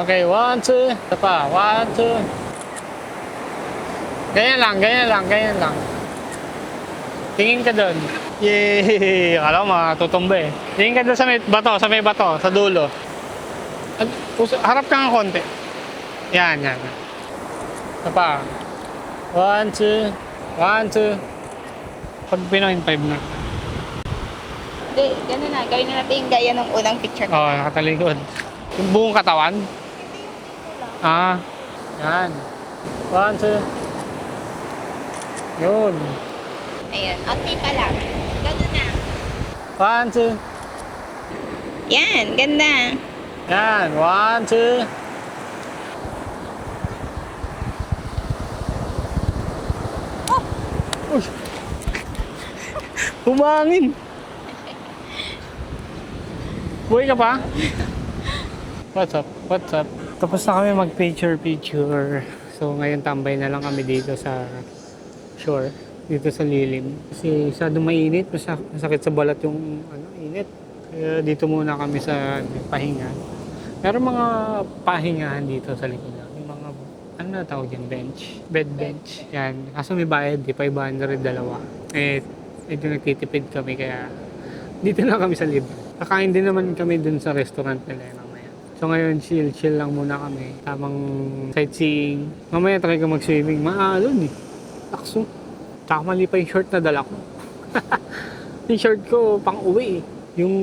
Okay, 1, 2. Ito pa, 1, 2. Ganyan lang. Tingin ka doon. Yay! Akala ko matutumba eh. Tingin ka doon sa may bato, sa dulo. Harap ka nga konti. Yan. Ito pa. 1, 2. 1, 2. Pag pinoin 5 na. Hindi, gano'n na. Gawin na natin yung gaya ng unang picture. Oo, nakatalikod. Yung buong katawan? Yan. 1, 2. Yun. Ayan, ate ka lang. Gano'n na. 1, 2. Yan, ganda. Yan. 1, 2. Uy! Humangin! Buhay ka pa? What's up? Tapos na kami mag-picture. So ngayon tambay na lang kami dito sa shore. Dito sa lilim. Kasi masyadong mainit. Masakit sa balat yung init. Kaya dito muna kami sa pahinga. Pero mga pahingahan dito sa likod. Yung mga, ano na tawag yan? Bed bench. Yan. Kaso may bayad, 500 dalawa. Ito nagtitipid kami kaya dito na kami sa libre. Kakain din naman kami dun sa restaurant nila mamaya. So ngayon, chill lang muna kami. Tamang sightseeing. Mamaya try ka mag-swimming. Maalon eh. Lakso. Tsaka mali pa yung short na dala ko. Yung short ko pang uwi eh. Yung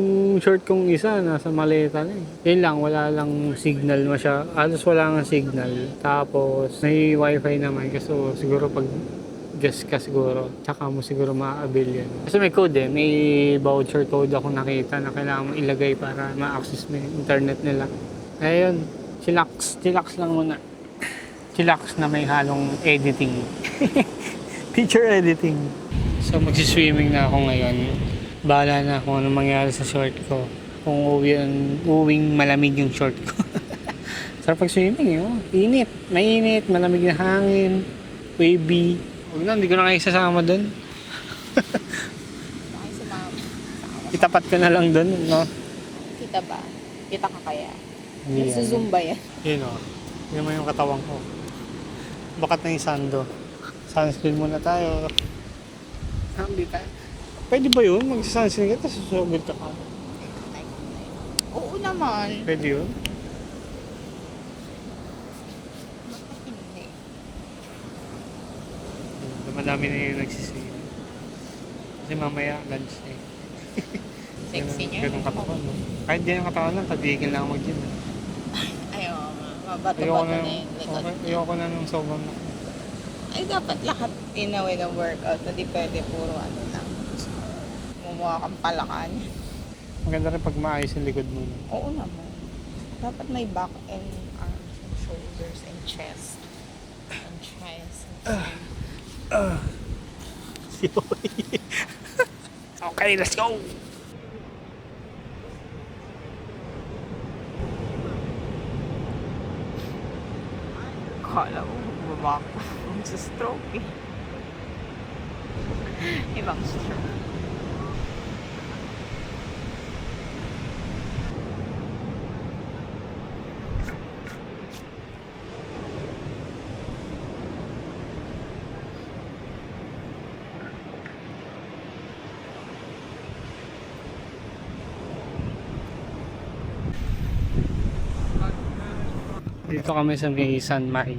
short kong isa nasa maleta na eh. Yun lang, wala lang signal halos wala nga signal. Tapos may wifi naman kasi siguro pag guess ka siguro, tsaka mo siguro ma-avail yan. Kasi may code eh, may voucher code ako nakita na kailangan mo ilagay para ma-access mo yung internet nila. Ayun, chillax lang muna. Chillax na may halong editing. Picture editing. So magsiswimming na ako ngayon. Bahala na kung ano mangyari sa short ko. Kung uwing malamig yung short ko. Sarap pag-swimming eh. Init. Mainit, malamig na hangin, wavy. Huwag na, hindi ko na kayo sasama doon. Bakit sumama? Itapat ko na lang doon, no? Kita ba? Kita ka kaya? Hindi yan. Nagsusumba yan. Yun o. Yun naman yung katawan ko. Bakat na yung sando. Sunscreen muna tayo. Hindi tayo. Pwede ba yun? Mag-sunscreen ka tapos susugod ka ka? Oo naman. Pwede yun? Hindi. Madami na yung nagsising. Kasi mamaya lunch na eh. Sexy niya. Ganun katawan, no? Kahit di yung katawan lang, tatigil lang ako mag-gym. Ayaw, mabato-bato na yung likod. Ayoko na nung sobrang na. Ay, dapat lahat inaway ng workout. Hindi pwede puro ano lang. Mumukha kang palakan. Maganda rin pag maayos yung likod mo. No? Oo naman. Dapat may back and arms and shoulders and chest. And chest. Okay, let's go! Kala mo, bumaba ko. Sa stroke eh. Ibang stroke. Dito kami sa may San Mai.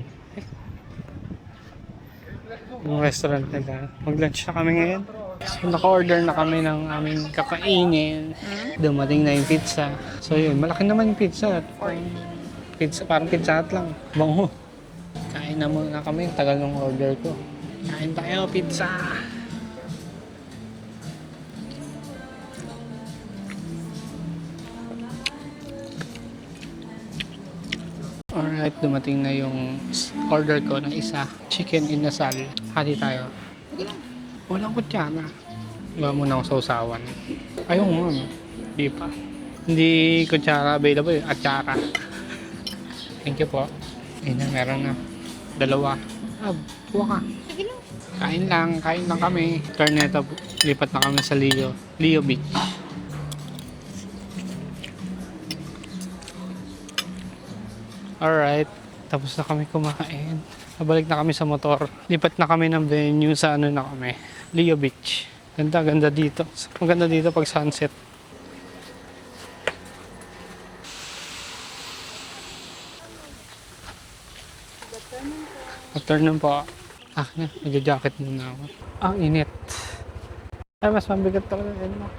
Yung restaurant nila. Mag-lunch na kami ngayon. So, naka-order na kami ng aming kakainin. Dumating na yung pizza. So, yun. Malaki naman yung pizza. Pizza, parang pizza Hut lang. Bango. Kain na muna kami. Tagal ng order ko. Kain tayo, pizza! Alright, dumating na yung order ko ng isa. Chicken inasal. Hati tayo. Walang kutsara. Gawa muna akong sausawan. Ayaw mo. Hindi pa. Hindi kutsara available. Atsara. Thank you po. Ayun na, meron na. Dalawa. Buwa ka. Kain lang kami. Turn na ito. Lipat na kami sa Leo Beach. Alright, tapos na kami kumain. Nabalik na kami sa motor. Lipat na kami ng venue sa ano na kami. Leo Beach. Ganda dito. Maganda dito pag sunset. Afternoon po. Nag-jacket muna ako. Ang init. Ay, mas mabigat talaga yun mo.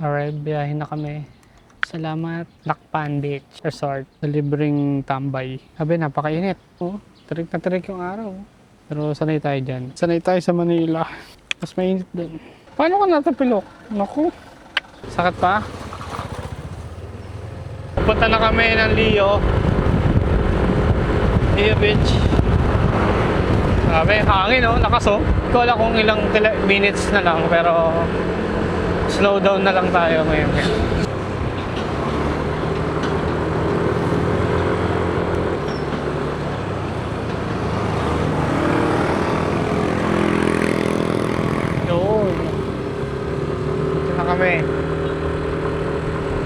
Alright, biyahin na kami. Salamat, Lakpan Beach Resort. Sa libreng tambay. Sabi, napakainit. Oh, tarik na tarik yung araw. Pero sanay tayo dyan. Sanay tayo sa Manila. Mas mainit doon. Paano ka natapilok? Naku. Sakit pa? Pupunta na kami ng Leo Beach. Sabi, hangin oh, lakas oh. Hindi ko alam kung ilang minutes na lang, pero slow down na lang tayo ngayon. Yun. Ito na kami.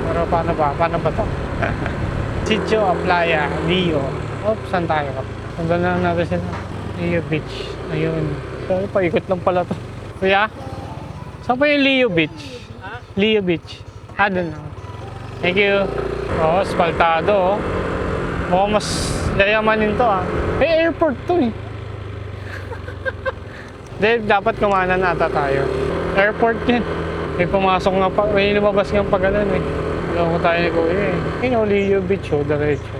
Pero paano ba to? Sitio Playa, Leo. Saan tayo? Hanggang na natin sila. Leo Beach. Ayun. Pero paikot lang pala to. Kuya? Saan pa yung Leo Beach? Leo Beach. Doon na. Thank you. Oh, spaltado oh. Mukhang mas yayamanin to ah. Airport to eh. Dapat kumanan ata tayo. Airport yun. May pumasok nga pa. May lumabas nga pa ganun eh. Alam ko tayo ni Kuya eh. Yun oh, Leo Beach oh. Diretso.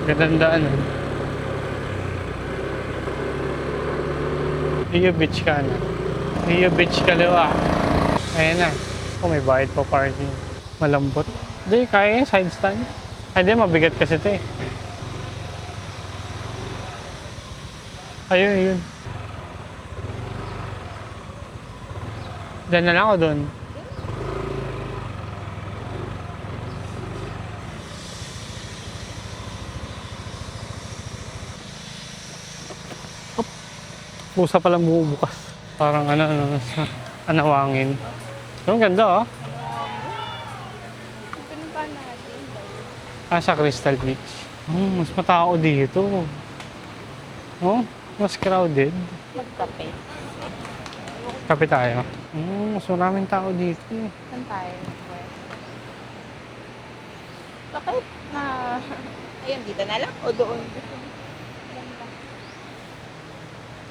Gandaan oh. Leo Beach ka na. Leo Beach kaliwa. Ayan na. Oh, may bayad pa parking. Malambot. Hindi, kaya yung side stand. Ay, di, mabigat kasi ito eh. Ayun. Diyan na lang ako doon. Pusa palang bumubukas. Parang anawangin. Ang ganda oh. Sa Crystal Beach. Mas matao dito. Oh, mas crowded. Magkape. Kape tayo. Mas maraming tao dito. Saan tayo? Bakit na... Ayun, dito na lang? O doon?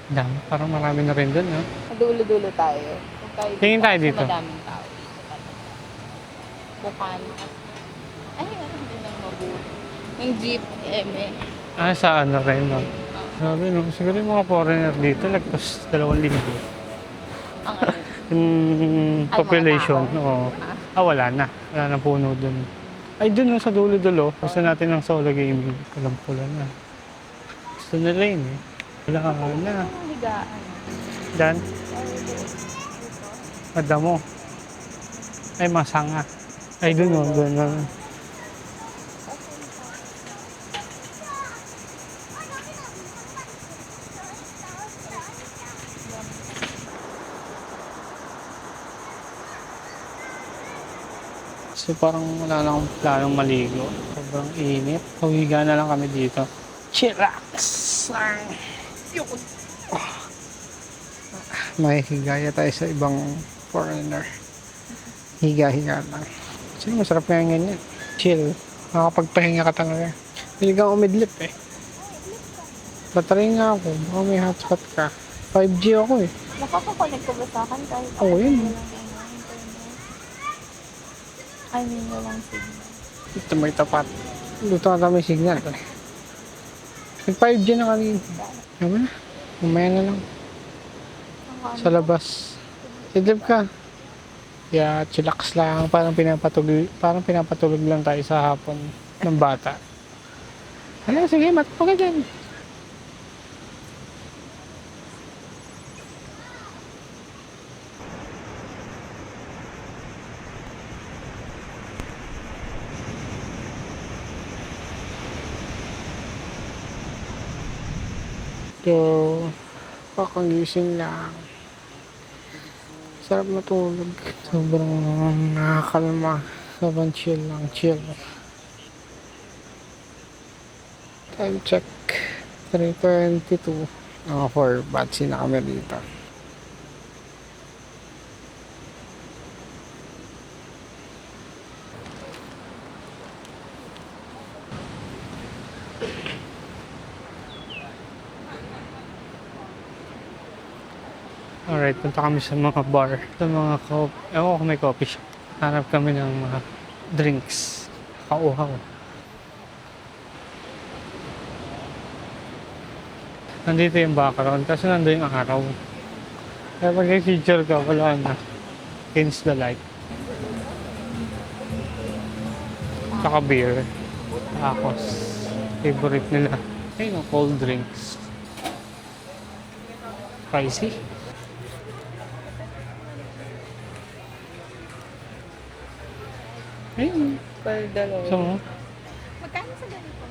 Dami. Parang marami na rin doon. Dulo-dulo tayo. Tingin tayo dito. Madaming tao. Bukan. Ay, hindi nang mabuti. Yung jeep, Sa ano rin, no? Sabi, no? Siguro yung mga foreigner dito, lagpas 2,000. Ang ano? Yung Ay, population, mga tao. oo. Wala na. Wala na puno doon. Ay, dun sa dulo-dulo. Gusto natin ng solo gaming. Pulang-pula na. Gusto nila yun eh. Wala na. Higaan. Diyan. Madamo. Ay, masanga. Ay, dun o. Dun o. So parang wala na akong planong maligo. Sobrang init. Pawiga na lang kami dito. Chillax! May higaya tayo sa ibang foreigner. Higa-higa lang. Sino masarap nga ganyan? Chill. Makakapagpahinga ka talaga. Hindi ka umidlip eh. Battery nga ako. Baka may hotspot ka. 5G ako eh. Nakakakonect ko ba sa akin kahit Oo, yun. I mean, walang signal. Ito may tapat. Luto na may signal. Nag 5G na kanina. Yaman na. Umaya na lang. Sa labas. Idlip ka. Yeah, chillax lang. Parang pinapatulog lang tayo sa hapon ng bata. Hala, sige, matapag ka dyan. So, pakagising lang. Sarap matulog. Sobrang nakakalma. Sobrang chill lang. Chill. Time check. 3:22. Mga 4 batsi na kami dito. Alright, punta kami sa mga bar. Sa mga ewan ko kung may coffee shop. Hanap kami ng mga drinks. Kauhaw. Nandito yung background kasi nandun yung araw. Kaya pag nag-feature ka, wala na. Against the light. Saka beer. Tacos. Favorite nila. Ayun, cold drinks. Pricey. Ayun. So, Magkano sa ganito?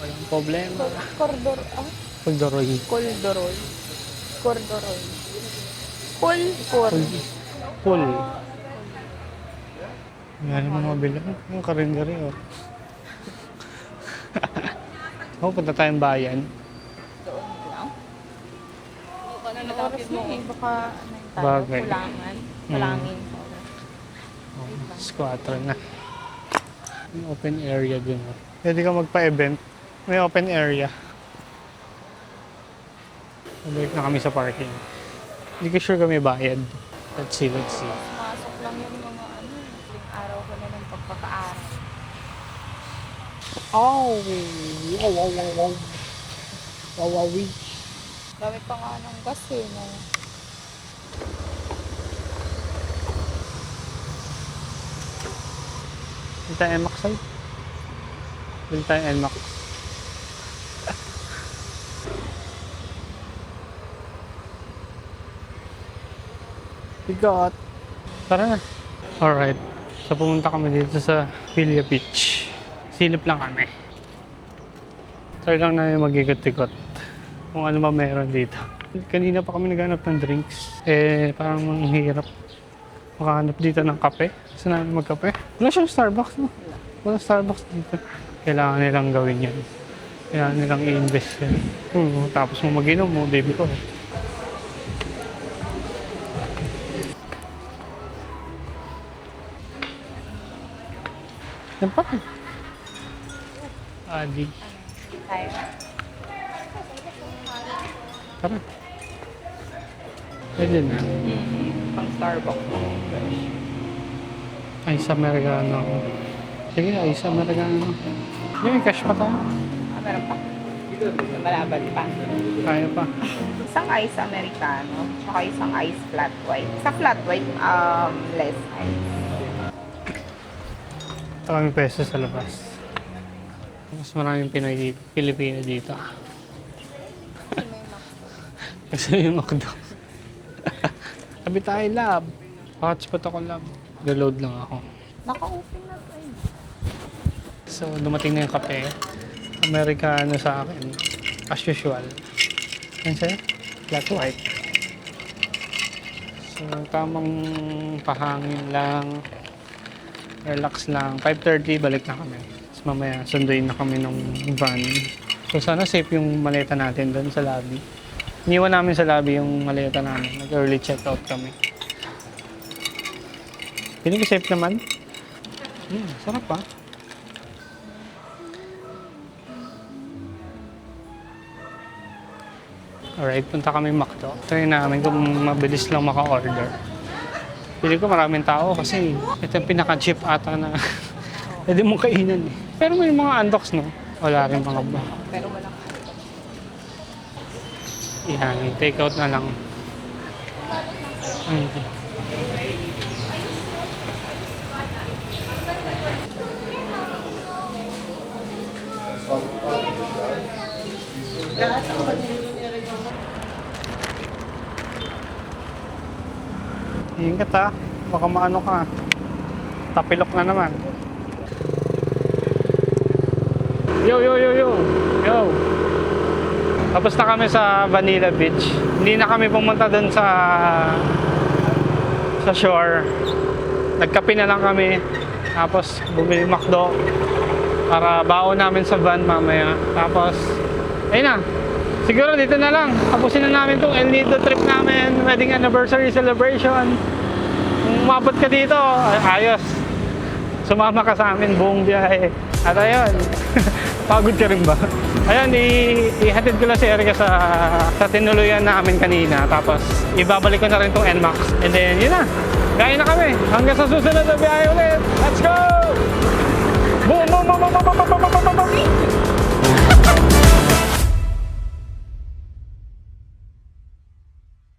walang problema. Cordoroy. Kuldoroy. Cordoroy. Cordoroy. Full. Yan yung mga bilang. Yung karindari, oh. Oh, punta tayong bayan. Oras na eh. Baka tayo, Bagay. kulangan. Kulangin. Oh, squatter na. May open area din. Oh. Pwede ka magpa-event. May open area. Balik na kami sa parking. Hindi ko sure kami bayad. Let's see. Masok lang yung mga yung araw ko na ng pagpapaaral. Oh! Wow. Wawawi. Dami pa nga ng gas eh. No? Bili tayo NMAX ay. Bili tayo NMAX. Bigot. Tara na. Alright. So pumunta kami dito sa Villa Beach. Silip lang kami. Try lang namin mag-ikot-ikot. Kung ano ba meron dito. Kanina pa kami naghanap ng drinks. Parang manghirap makahanap dito ng kape. Gusto namin magkape. Wala siyang Starbucks, no? Walang Starbucks dito. Kailangan nilang gawin yan. Kailangan nilang i-invest yan. Tapos mo mag-inom mo, baby ko. Yan pa. Adi. Tayo. Tara. Pwede na. Pang Starbucks. Ice Americano. Sige, Ice Americano. May cash pa tayo. Meron pa. Malabad pa. Kaya pa. Isang ice americano, tsaka isang ice flat white. Sa flat white, less ice. Ito kami peso sa labas. Mas maraming Pinoy dito, Pilipino dito. Kasi yung McDo. Sabi tayo, lab. Hotspot ako, lab. Reload lang ako. Naka-open na to eh. So, dumating na yung kape. Americano sa akin. As usual. Yan siya? Flat white. So, tamang pahangin lang. Relax lang. 5:30, balik na kami. Tapos mamaya, sunduin na kami ng van. So, sana safe yung maleta natin doon sa lobby. Iniwan namin sa lobby yung maleta namin. Nag-early check-out kami. Piling ko safe naman. Sarap pa. Alright, punta kami McDo. Try namin kung mabilis lang maka-order. Pili ko maraming tao kasi ito yung pinaka-cheap ata na pwede mong kainan eh. Pero may mga undocs, no? Wala rin mga ba. Pero walang Yan, take out na lang. Ingat ha, baka maano ka. Tapilok na naman. Yo, yo, yo, yo. Yo. Tapos na kami sa Vanilla Beach. Hindi na kami pumunta doon sa shore. Nagkape na lang kami. Tapos bumili McDo para baon namin sa van mamaya. Tapos, ayun na. Siguro dito na lang. Tapusin na namin itong El Nido trip namin. Wedding anniversary celebration. Kung umabot ka dito, ayos. Sumama ka sa amin buong biyahe. At ayun, pagod ka rin ba? Ayun, ihatid ko lang si Erica sa tinuluyan namin kanina. Tapos, ibabalik ko na rin itong NMAX. And then, yun na. Kain na kami. Hanggang sa susunod na biyahe ulit. Let's go! Boom, boom, boom, boom, boom, boom, boom, boom, boom.